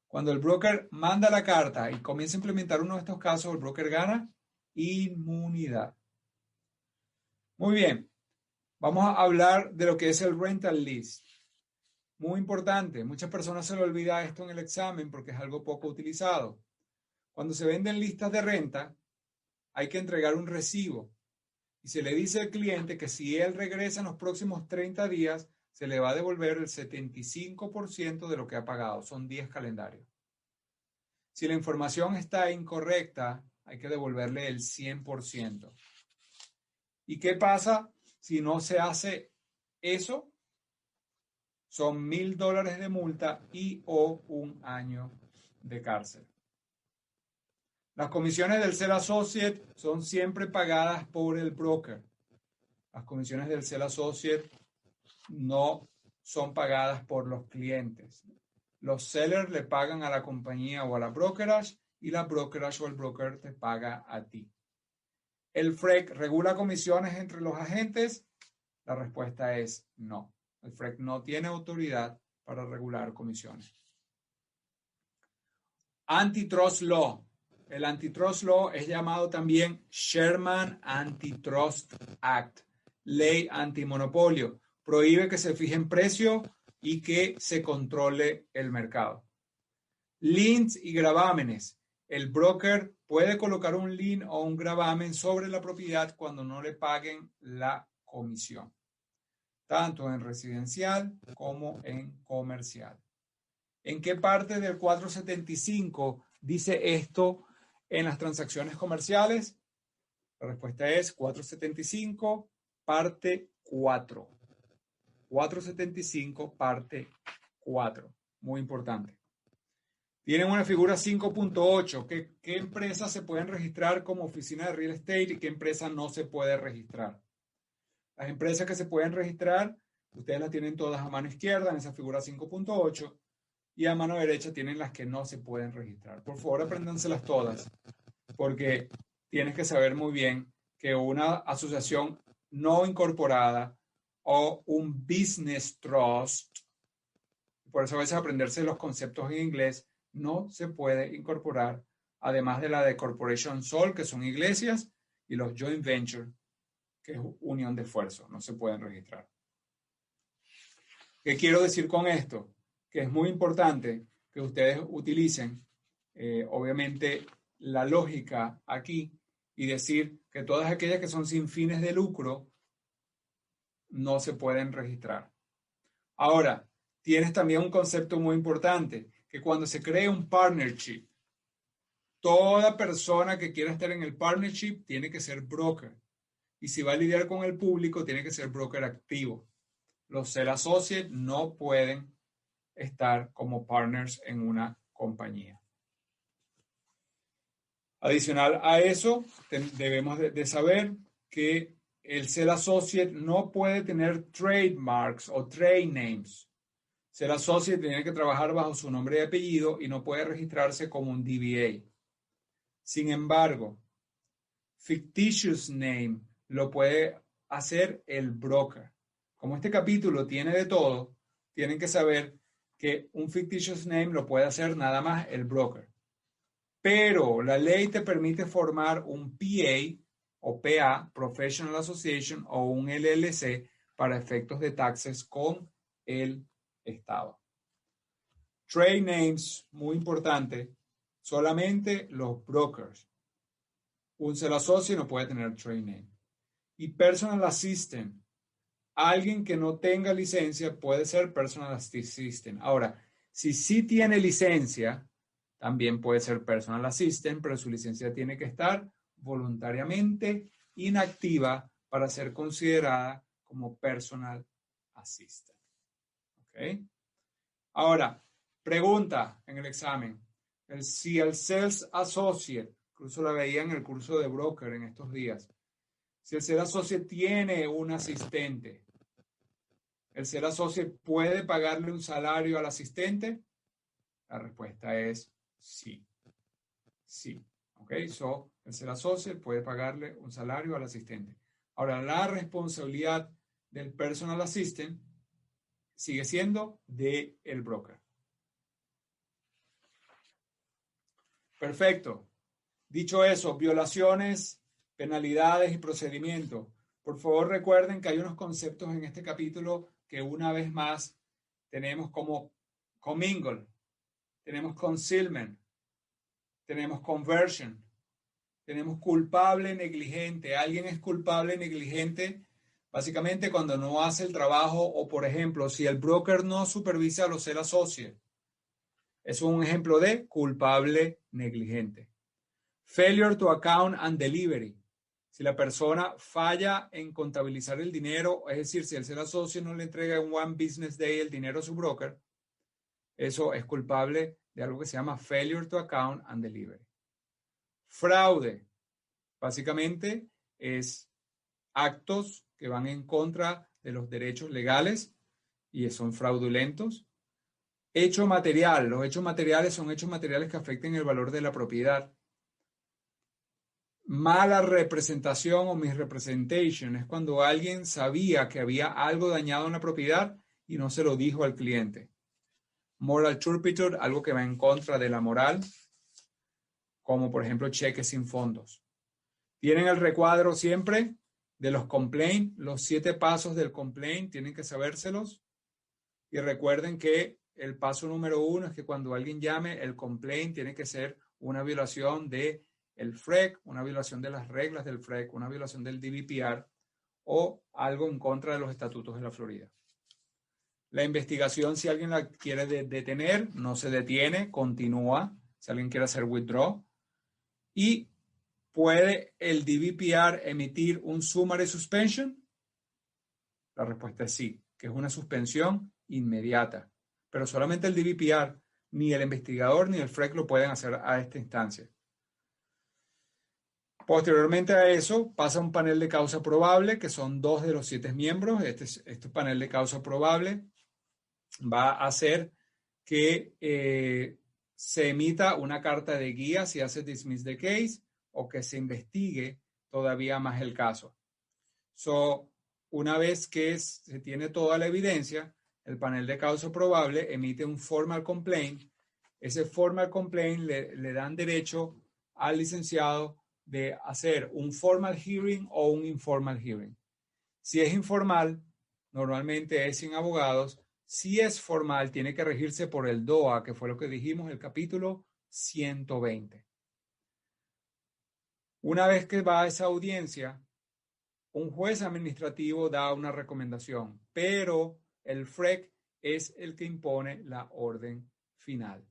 Cuando el broker manda la carta y comienza a implementar uno de estos casos, el broker gana inmunidad. Muy bien. Vamos a hablar de lo que es el rental list. Muy importante. Muchas personas se les olvida esto en el examen porque es algo poco utilizado. Cuando se venden listas de renta, hay que entregar un recibo y se le dice al cliente que si él regresa en los próximos 30 días, se le va a devolver el 75% de lo que ha pagado. Son 10 calendarios. Si la información está incorrecta, hay que devolverle el 100%. ¿Y qué pasa si no se hace eso? Son $1,000 de multa y o 1 año de cárcel. Las comisiones del Sell Associate son siempre pagadas por el broker. Las comisiones del Sell Associate no son pagadas por los clientes. Los sellers le pagan a la compañía o a la brokerage y la brokerage o el broker te paga a ti. ¿El FREC regula comisiones entre los agentes? La respuesta es no. El FREC no tiene autoridad para regular comisiones. Antitrust Law. El Antitrust Law es llamado también Sherman Antitrust Act, ley antimonopolio. Prohíbe que se fijen precios y que se controle el mercado. Liens y gravámenes. El broker puede colocar un lien o un gravamen sobre la propiedad cuando no le paguen la comisión, tanto en residencial como en comercial. ¿En qué parte del 475 dice esto en las transacciones comerciales? La respuesta es 475, parte 4. 475, parte 4. Muy importante. Tienen una figura 5.8. ¿Qué empresas se pueden registrar como oficina de real estate y qué empresa no se puede registrar? Las empresas que se pueden registrar, ustedes las tienen todas a mano izquierda en esa figura 5.8 y a mano derecha tienen las que no se pueden registrar. Por favor, apréndanselas todas, porque tienes que saber muy bien que una asociación no incorporada o un business trust, por eso a veces aprenderse los conceptos en inglés, no se puede incorporar, además de la de Corporation Sole, que son iglesias, y los joint venture, que es unión de esfuerzo, no se pueden registrar. ¿Qué quiero decir con esto? Que es muy importante que ustedes utilicen, obviamente, la lógica aquí y decir que todas aquellas que son sin fines de lucro no se pueden registrar. Ahora, tienes también un concepto muy importante, que cuando se cree un partnership, toda persona que quiera estar en el partnership tiene que ser broker. Y si va a lidiar con el público, tiene que ser broker activo. Los Sell Associates no pueden estar como partners en una compañía. Adicional a eso, debemos de saber que el Sell Associate no puede tener trademarks o trade names. Sell Associate tiene que trabajar bajo su nombre y apellido y no puede registrarse como un DBA. Sin embargo, fictitious name lo puede hacer el broker. Como este capítulo tiene de todo, tienen que saber que un fictitious name lo puede hacer nada más el broker. Pero la ley te permite formar un PA o PA, Professional Association, o un LLC para efectos de taxes con el Estado. Trade names, muy importante, solamente los brokers. Un Sell Associate no puede tener trade name. Y Personal Assistant, alguien que no tenga licencia puede ser Personal Assistant. Ahora, si sí tiene licencia, también puede ser Personal Assistant, pero su licencia tiene que estar voluntariamente inactiva para ser considerada como Personal Assistant. ¿Ok? Ahora, pregunta en el examen. Si el Sales Associate, incluso la veía en el curso de broker en estos días, si el Sales Associate tiene un asistente, ¿el Sales Associate puede pagarle un salario al asistente? La respuesta es sí. Sí. ¿Ok? El Sales Associate puede pagarle un salario al asistente. Ahora, la responsabilidad del Personal Assistant sigue siendo del broker. Perfecto. Dicho eso, violaciones, penalidades y procedimientos. Por favor, recuerden que hay unos conceptos en este capítulo que una vez más tenemos como commingle, tenemos concealment, tenemos conversion, tenemos culpable, negligente. Alguien es culpable, negligente, básicamente cuando no hace el trabajo o, por ejemplo, si el broker no supervisa a los sell associates. Es un ejemplo de culpable, negligente. Failure to account and delivery. Si la persona falla en contabilizar el dinero, es decir, si el sell associate no le entrega en one business day el dinero a su broker, eso es culpable de algo que se llama failure to account and delivery. Fraude, básicamente, es actos que van en contra de los derechos legales y son fraudulentos. Hecho material, los hechos materiales son hechos materiales que afecten el valor de la propiedad. Mala representación o misrepresentation es cuando alguien sabía que había algo dañado en la propiedad y no se lo dijo al cliente. Moral turpitude, algo que va en contra de la moral, como por ejemplo cheques sin fondos. Tienen el recuadro siempre de los complaints, los 7 pasos del complaint, tienen que sabérselos. Y recuerden que el paso número 1 es que cuando alguien llame, el complaint tiene que ser una violación del FREC, una violación de las reglas del FREC, una violación del DVPR o algo en contra de los estatutos de la Florida. La investigación, si alguien la quiere detener, no se detiene, continúa. Si alguien quiere hacer withdraw. Y ¿puede el DVPR emitir un summary suspension? La respuesta es sí, que es una suspensión inmediata. Pero solamente el DVPR, ni el investigador ni el FREC lo pueden hacer a esta instancia. Posteriormente a eso, pasa un panel de causa probable, que son 2 de los 7 miembros. Este panel de causa probable va a hacer que se emita una carta de guía si hace dismiss the case o que se investigue todavía más el caso. Una vez que se tiene toda la evidencia, el panel de causa probable emite un formal complaint. Ese formal complaint le dan derecho al licenciado de hacer un formal hearing o un informal hearing. Si es informal, normalmente es sin abogados. Si es formal, tiene que regirse por el DOA, que fue lo que dijimos en el capítulo 120. Una vez que va a esa audiencia, un juez administrativo da una recomendación, pero el FREC es el que impone la orden final.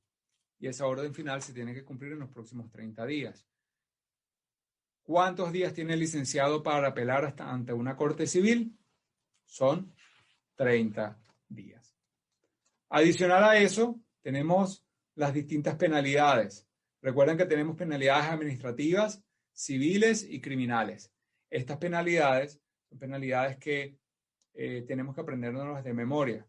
Y esa orden final se tiene que cumplir en los próximos 30 días. ¿Cuántos días tiene el licenciado para apelar ante una corte civil? Son 30 días. Adicional a eso, tenemos las distintas penalidades. Recuerden que tenemos penalidades administrativas, civiles y criminales. Estas penalidades son penalidades que tenemos que aprendernos de memoria.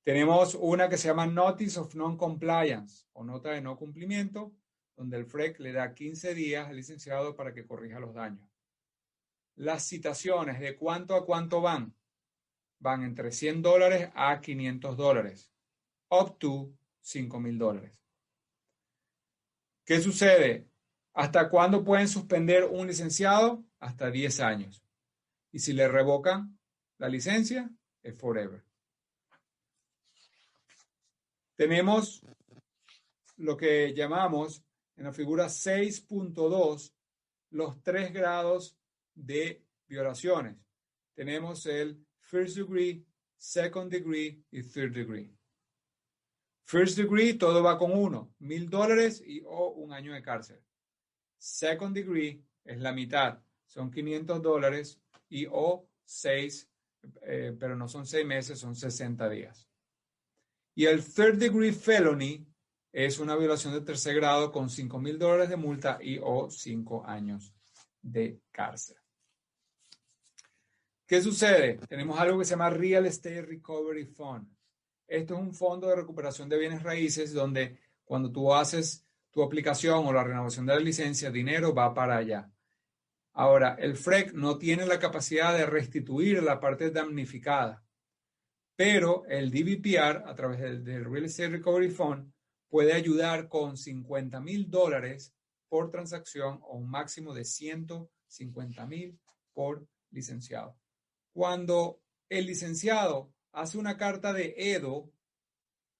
Tenemos una que se llama Notice of Non-Compliance o nota de no cumplimiento, donde el FREC le da 15 días al licenciado para que corrija los daños. Las citaciones, ¿de cuánto a cuánto van? Van entre $100 a $500, up to $5,000. ¿Qué sucede? ¿Hasta cuándo pueden suspender un licenciado? Hasta 10 años. Y si le revocan la licencia, es forever. Tenemos lo que llamamos en la figura 6.2 los 3 grados de violaciones. Tenemos el first degree, second degree y third degree. First degree, todo va con $1,000 y o 1 año de cárcel. Second degree es la mitad, son $500 y o 6, pero no son 6 meses, son 60 días. Y el third degree felony es una violación de tercer grado con $5,000 de multa y o 5 años de cárcel. ¿Qué sucede? Tenemos algo que se llama Real Estate Recovery Fund. Esto es un fondo de recuperación de bienes raíces donde cuando tú haces tu aplicación o la renovación de la licencia, dinero va para allá. Ahora, el FREC no tiene la capacidad de restituir la parte damnificada, pero el DVPR, a través del Real Estate Recovery Fund, puede ayudar con $50,000 por transacción o un máximo de $150,000 por licenciado. Cuando el licenciado hace una carta de EDO,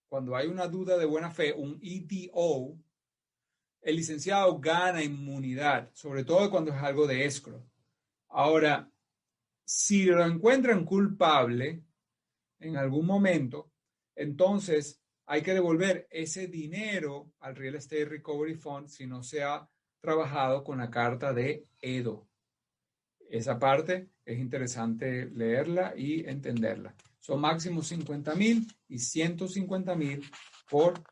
cuando hay una duda de buena fe, un EDO, el licenciado gana inmunidad, sobre todo cuando es algo de escrow. Ahora, si lo encuentran culpable en algún momento, entonces hay que devolver ese dinero al Real Estate Recovery Fund si no se ha trabajado con la carta de EDO. Esa parte es interesante leerla y entenderla. Son máximo 50,000 y 150,000 por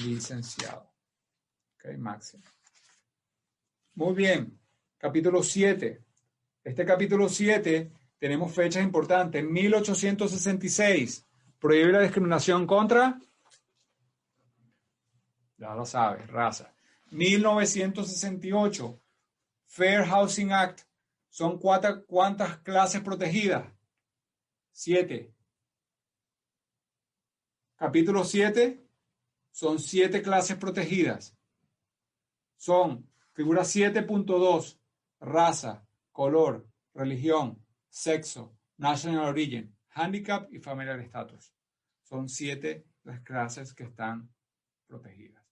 licenciado. Ok, máximo. Muy bien. Capítulo 7. Este capítulo 7 tenemos fechas importantes. 1866. Prohíbe la discriminación contra, ya lo sabes, raza. 1968. Fair Housing Act. ¿Son cuántas clases protegidas? 7. Capítulo 7. Son 7 clases protegidas. Son figura 7.2, raza, color, religión, sexo, national origin, handicap y familiar status. Son 7 las clases que están protegidas.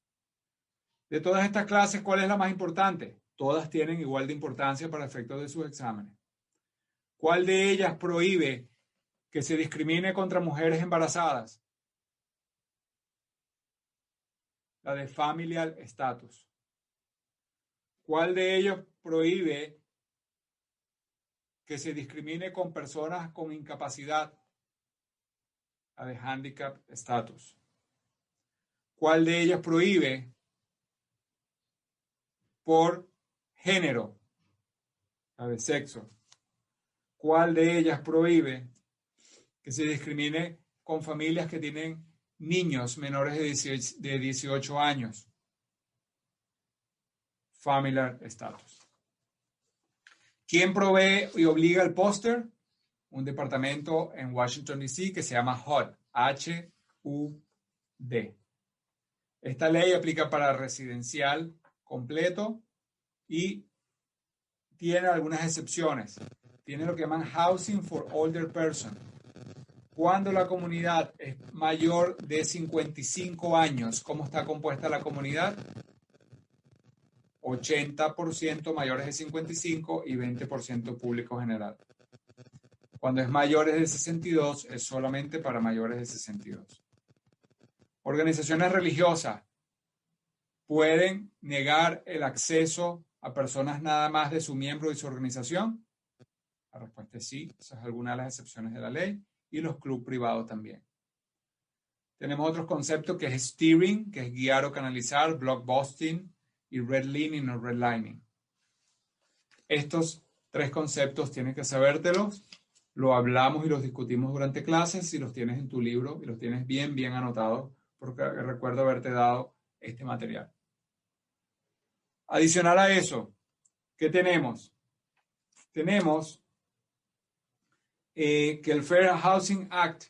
De todas estas clases, ¿cuál es la más importante? Todas tienen igual de importancia para efectos de sus exámenes. ¿Cuál de ellas prohíbe que se discrimine contra mujeres embarazadas? La de familiar status. ¿Cuál de ellos prohíbe que se discrimine con personas con incapacidad? La de handicap status. ¿Cuál de ellos prohíbe por género? La de sexo. ¿Cuál de ellas prohíbe que se discrimine con familias que tienen niños menores de 18 años? Familiar status. ¿Quién provee y obliga el póster? Un departamento en Washington, D.C. que se llama HUD. H-U-D. Esta ley aplica para residencial completo y tiene algunas excepciones. Tiene lo que llaman Housing for Older Person. Cuando la comunidad es mayor de 55 años, ¿cómo está compuesta la comunidad? 80% mayores de 55 y 20% público general. Cuando es mayores de 62, es solamente para mayores de 62. Organizaciones religiosas pueden negar el acceso a personas nada más de su miembro y su organización. La respuesta es sí, esa es alguna de las excepciones de la ley. Y los clubes privados también. Tenemos otros conceptos que es steering, que es guiar o canalizar, blockbusting y redlining o redlining. Estos 3 conceptos tienes que sabértelos. Lo hablamos y los discutimos durante clases. Si los tienes en tu libro y los tienes bien, bien anotados, porque recuerdo haberte dado este material. Adicional a eso, ¿qué tenemos? Tenemos que el Fair Housing Act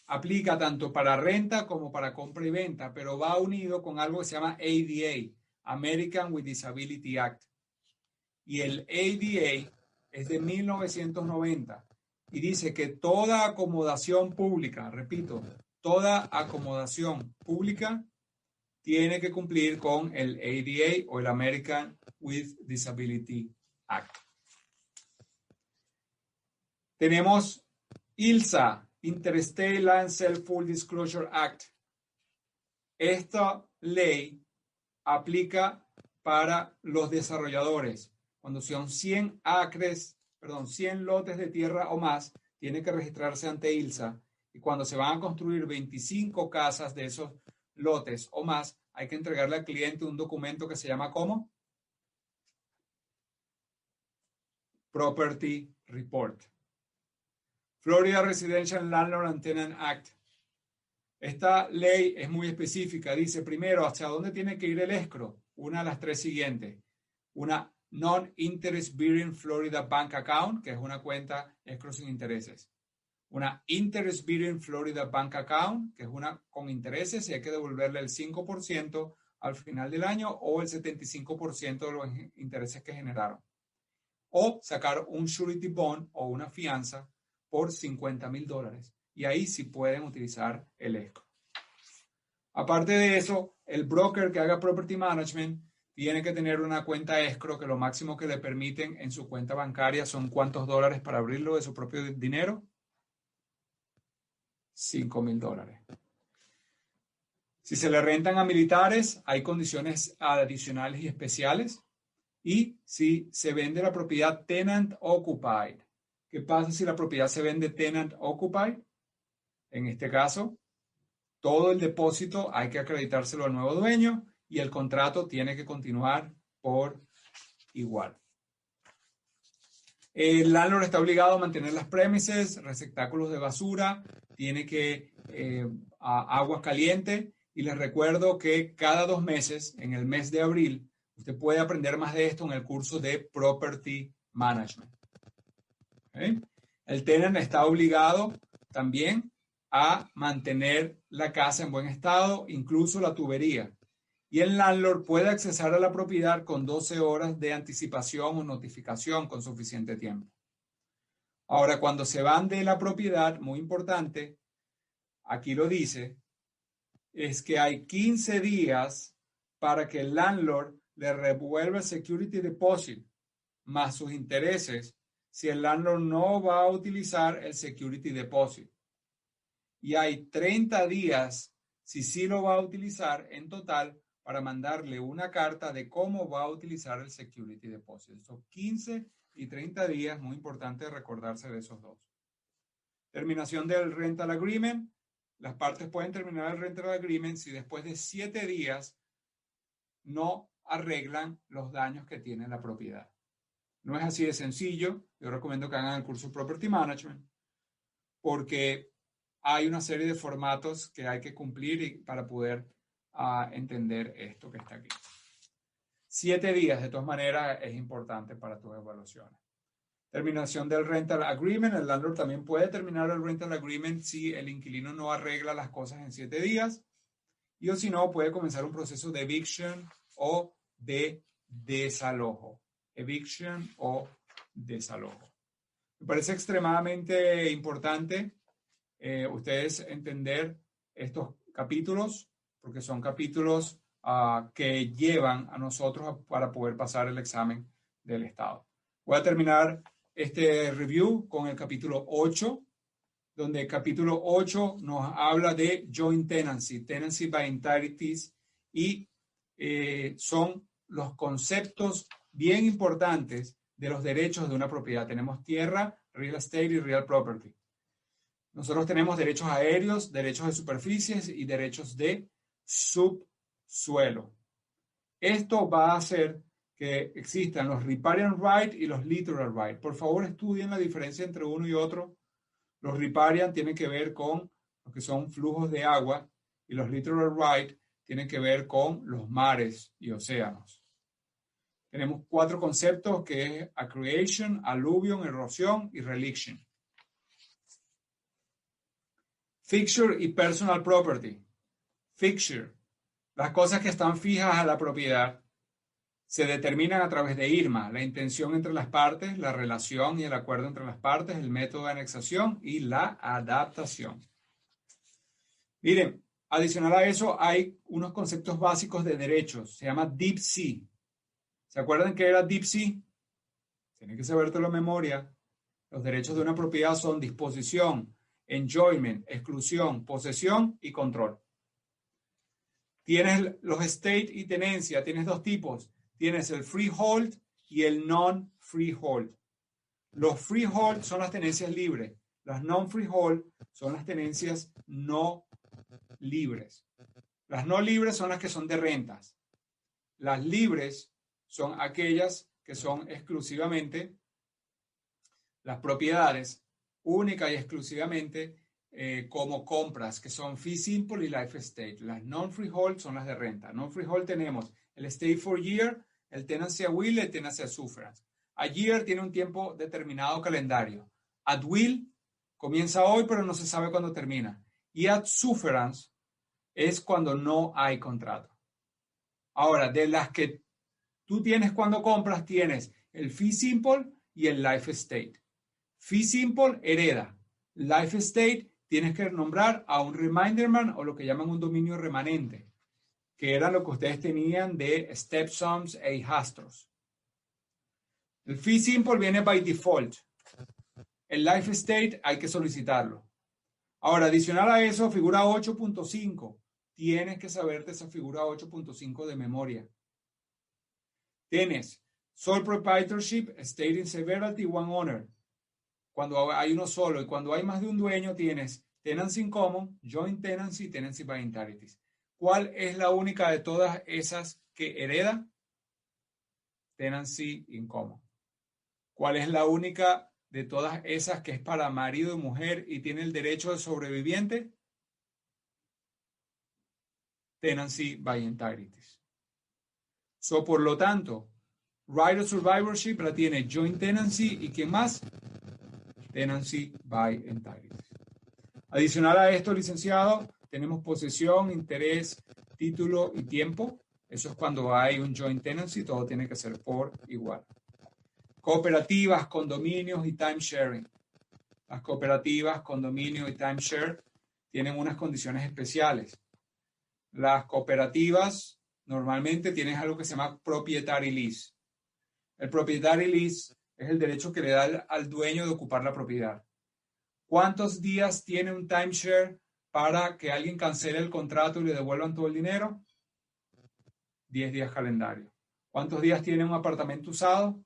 aplica tanto para renta como para compra y venta, pero va unido con algo que se llama ADA, American with Disability Act. Y el ADA es de 1990 y dice que toda acomodación pública, repito, toda acomodación pública tiene que cumplir con el ADA o el American with Disability Act. Tenemos ILSA, Interstate Land Sale Full Disclosure Act. Esta ley aplica para los desarrolladores. Cuando son 100 lotes de tierra o más, tiene que registrarse ante ILSA. Y cuando se van a construir 25 casas de esos lotes o más, hay que entregarle al cliente un documento que se llama ¿cómo? Property Report. Florida Residential Landlord and Tenant Act. Esta ley es muy específica. Dice, primero, ¿hacia dónde tiene que ir el escrow? Una de las 3 siguientes. Una Non-Interest Bearing Florida Bank Account, que es una cuenta escrow sin intereses. Una Interest Bearing Florida Bank Account, que es una con intereses y hay que devolverle el 5% al final del año o el 75% de los intereses que generaron. o sacar un surety bond o una fianza por $50,000. Y ahí sí pueden utilizar el escrow. Aparte de eso, el broker que haga property management tiene que tener una cuenta escrow que lo máximo que le permiten en su cuenta bancaria son ¿cuántos dólares para abrirlo de su propio dinero? $5,000. Si se le rentan a militares, hay condiciones adicionales y especiales. Y si se vende la propiedad tenant occupied. ¿Qué pasa si la propiedad se vende tenant occupied? En este caso, todo el depósito hay que acreditárselo al nuevo dueño y el contrato tiene que continuar por igual. El landlord está obligado a mantener las premises, receptáculos de basura, tiene que agua caliente, y les recuerdo que cada 2 meses, en el mes de abril, usted puede aprender más de esto en el curso de Property Management. ¿Okay? El tenant está obligado también a mantener la casa en buen estado, incluso la tubería. Y el landlord puede accesar a la propiedad con 12 horas de anticipación o notificación con suficiente tiempo. Ahora, cuando se van de la propiedad, muy importante, aquí lo dice, es que hay 15 días para que el landlord le revuelva el security deposit más sus intereses si el landlord no va a utilizar el security deposit. Y hay 30 días si sí lo va a utilizar en total para mandarle una carta de cómo va a utilizar el security deposit. Son 15 y 30 días, muy importante recordarse de esos dos. Terminación del rental agreement. Las partes pueden terminar el rental agreement si después de 7 días no arreglan los daños que tiene la propiedad. No es así de sencillo. Yo recomiendo que hagan el curso Property Management porque hay una serie de formatos que hay que cumplir para poder entender esto que está aquí. 7 días, de todas maneras, es importante para tus evaluaciones. Terminación del rental agreement. El landlord también puede terminar el rental agreement si el inquilino no arregla las cosas en 7 días. Y o si no, puede comenzar un proceso de eviction o de desalojo. Eviction o desalojo. Me parece extremadamente importante ustedes entender estos capítulos, porque son capítulos que llevan a nosotros para poder pasar el examen del Estado. Voy a terminar este review con el capítulo 8, donde el capítulo 8 nos habla de joint tenancy, tenancy by entities, y son los conceptos bien importantes de los derechos de una propiedad. Tenemos tierra, real estate y real property. Nosotros tenemos derechos aéreos, derechos de superficies y derechos de subsuelo. Esto va a hacer que existan los riparian rights y los littoral rights. Por favor, estudien la diferencia entre uno y otro. Los riparian tienen que ver con lo que son flujos de agua y los littoral rights tienen que ver con los mares y océanos. Tenemos 4 conceptos que es accretion, alluvion, erosión y reliction. Fixture y personal property. Fixture. Las cosas que están fijas a la propiedad se determinan a través de IRMA, la intención entre las partes, la relación y el acuerdo entre las partes, el método de anexación y la adaptación. Miren, adicional a eso hay unos conceptos básicos de derechos. Se llama Deep Sea. ¿Se acuerdan qué era Deep Sea? Tienen que sabértelo de memoria. Los derechos de una propiedad son disposición, enjoyment, exclusión, posesión y control. Tienes los estate y tenencia, tienes 2 tipos. Tienes el freehold y el non-freehold. Los freehold son las tenencias libres. Las non-freehold son las tenencias no libres. Las no libres son las que son de rentas. Las libres son aquellas que son exclusivamente las propiedades, única y exclusivamente como compras, que son fee simple y life estate. Las non-freehold son las de renta. Non-freehold tenemos el stay for year, el tenancy at will y el tenancy at sufferance. A year tiene un tiempo determinado calendario. At will comienza hoy, pero no se sabe cuándo termina. Y at sufferance es cuando no hay contrato. Ahora, de las que tú tienes cuando compras, tienes el fee simple y el life estate. Fee simple hereda. Life estate tienes que nombrar a un reminderman o lo que llaman un dominio remanente, que era lo que ustedes tenían de stepsons e hijastros. El fee simple viene by default. El life estate hay que solicitarlo. Ahora, adicional a eso, figura 8.5. Tienes que saberte esa figura 8.5 de memoria. Tienes sole proprietorship, estate in severalty, one owner. Cuando hay uno solo, y cuando hay más de un dueño tienes tenancy in common, joint tenancy, tenancy by entities. ¿Cuál es la única de todas esas que hereda? Tenancy in common. ¿Cuál es la única de todas esas que es para marido y mujer y tiene el derecho de sobreviviente? Tenancy by entities. So, por lo tanto, right of survivorship la tiene joint tenancy y ¿quién más? Tenancy by entities. Adicional a esto, licenciado, tenemos posesión, interés, título y tiempo. Eso es cuando hay un joint tenancy, todo tiene que ser por igual. Cooperativas, condominios y timesharing. Las cooperativas, condominios y timeshare tienen unas condiciones especiales. Las cooperativas normalmente tienen algo que se llama proprietary lease. El proprietary lease es el derecho que le da al dueño de ocupar la propiedad. ¿Cuántos días tiene un timeshare para que alguien cancele el contrato y le devuelvan todo el dinero? 10 días calendario. ¿Cuántos días tiene un apartamento usado?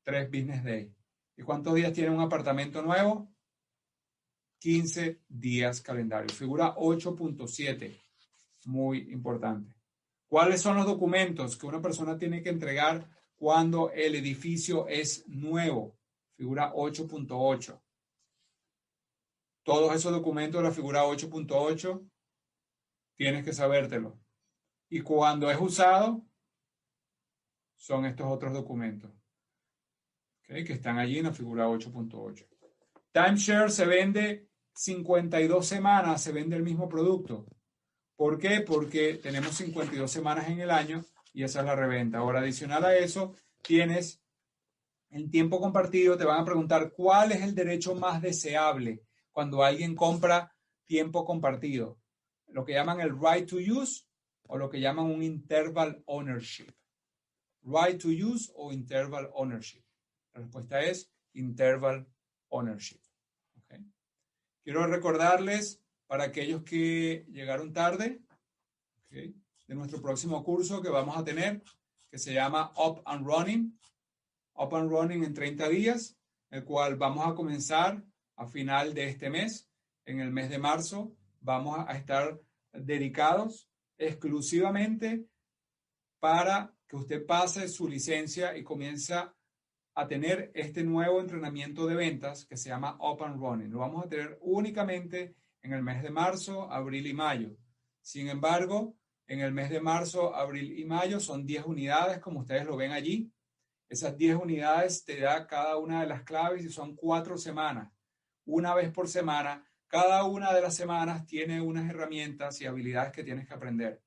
3 business days. ¿Y cuántos días tiene un apartamento nuevo? 15 días calendario. Figura 8.7. Muy importante. ¿Cuáles son los documentos que una persona tiene que entregar cuando el edificio es nuevo? Figura 8.8. Todos esos documentos de la figura 8.8 tienes que sabértelo. Y cuando es usado, son estos otros documentos, ¿okay?, que están allí en la figura 8.8. Timeshare se vende 52 semanas, se vende el mismo producto. ¿Por qué? Porque tenemos 52 semanas en el año y esa es la reventa. Ahora, adicional a eso, tienes el tiempo compartido. Te van a preguntar cuál es el derecho más deseable cuando alguien compra tiempo compartido. Lo que llaman el right to use o lo que llaman un interval ownership. Right to use o interval ownership. La respuesta es interval ownership. ¿Okay? Quiero recordarles para aquellos que llegaron tarde, ¿okay?, de nuestro próximo curso que vamos a tener, que se llama Up and Running. Up and Running en 30 días, el cual vamos a comenzar a final de este mes. En el mes de marzo vamos a estar dedicados exclusivamente para que usted pase su licencia y comienza a tener este nuevo entrenamiento de ventas que se llama Up and Running. Lo vamos a tener únicamente en el mes de marzo, abril y mayo. Sin embargo, en el mes de marzo, abril y mayo son 10 unidades, como ustedes lo ven allí. Esas 10 unidades te da cada una de las claves y son 4 semanas. Una vez por semana, cada una de las semanas tiene unas herramientas y habilidades que tienes que aprender.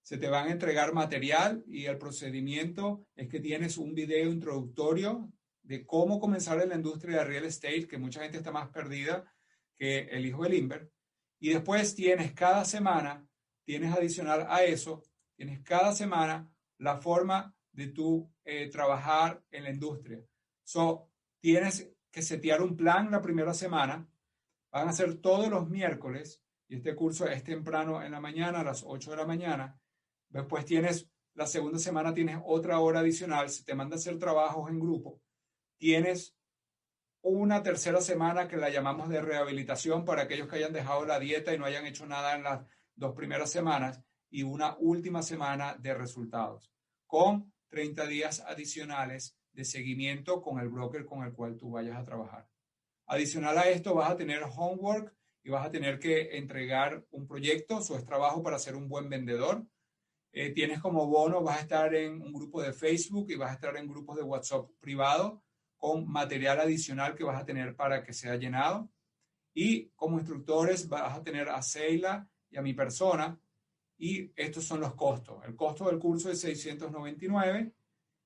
Se te van a entregar material y el procedimiento es que tienes un video introductorio de cómo comenzar en la industria de real estate, que mucha gente está más perdida que el hijo del Inver. Y después tienes cada semana, tienes adicional a eso, tienes cada semana la forma de tú trabajar en la industria. Tienes que setear un plan la primera semana. Van a ser todos los miércoles y este curso es temprano en la mañana, a las 8 de la mañana. Después tienes, la segunda semana tienes otra hora adicional, se te manda a hacer trabajos en grupo. Tienes una tercera semana que la llamamos de rehabilitación para aquellos que hayan dejado la dieta y no hayan hecho nada en las 2 primeras semanas y una última semana de resultados con 30 días adicionales de seguimiento con el broker con el cual tú vayas a trabajar. Adicional a esto vas a tener homework y vas a tener que entregar un proyecto, eso es trabajo para ser un buen vendedor. Tienes como bono, vas a estar en un grupo de Facebook y vas a estar en grupos de WhatsApp privado con material adicional que vas a tener para que sea llenado. Y como instructores vas a tener a Seila y a mi persona. Y estos son los costos. El costo del curso es $699.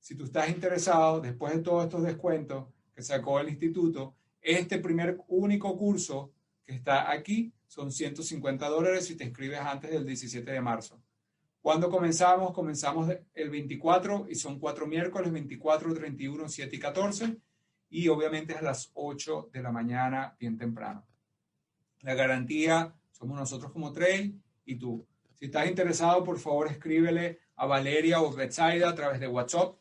si tú estás interesado, después de todos estos descuentos que sacó el instituto, este primer único curso que está aquí son $150 si te inscribes antes del 17 de marzo. ¿Cuándo comenzamos? Comenzamos el 24 y son 4 miércoles, 24, 31, 7 y 14. Y obviamente es a las 8 de la mañana, bien temprano. La garantía somos nosotros como Trail y tú. Si estás interesado, por favor, escríbele a Valeria o Betsaida a través de WhatsApp,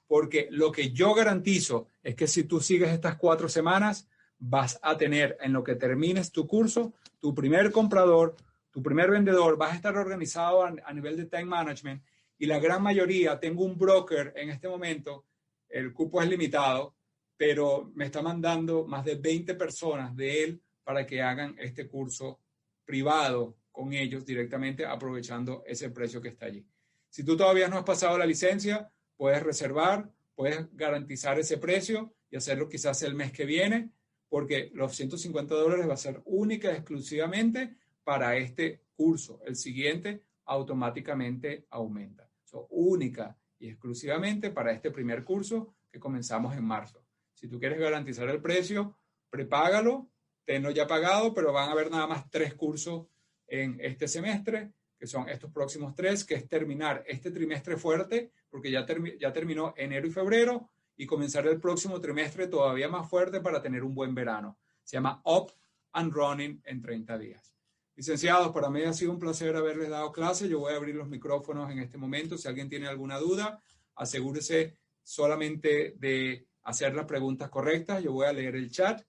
porque lo que yo garantizo es que si tú sigues estas 4 semanas, vas a tener, en lo que termines tu curso, tu primer comprador, tu primer vendedor, vas a estar organizado a nivel de time management y la gran mayoría, tengo un broker en este momento, el cupo es limitado, pero me está mandando más de 20 personas de él para que hagan este curso privado con ellos directamente, aprovechando ese precio que está allí. Si tú todavía no has pasado la licencia, puedes reservar, puedes garantizar ese precio y hacerlo quizás el mes que viene, porque los $150 va a ser única y exclusivamente para este curso. El siguiente automáticamente aumenta. Única y exclusivamente para este primer curso que comenzamos en marzo. Si tú quieres garantizar el precio, prepágalo, tenlo ya pagado, pero van a haber nada más 3 cursos en este semestre, que son estos próximos 3, que es terminar este trimestre fuerte, porque ya terminó enero y febrero, y comenzar el próximo trimestre todavía más fuerte para tener un buen verano. Se llama Up and Running en 30 días. Licenciados, para mí ha sido un placer haberles dado clase. Yo voy a abrir los micrófonos en este momento. Si alguien tiene alguna duda, asegúrese solamente de hacer las preguntas correctas. Yo voy a leer el chat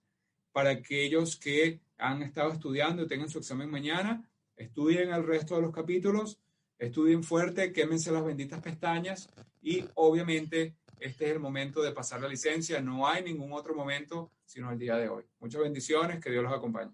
para aquellos que han estado estudiando y tengan su examen mañana. Estudien el resto de los capítulos, estudien fuerte, quémense las benditas pestañas y obviamente este es el momento de pasar la licencia. No hay ningún otro momento sino el día de hoy. Muchas bendiciones, que Dios los acompañe.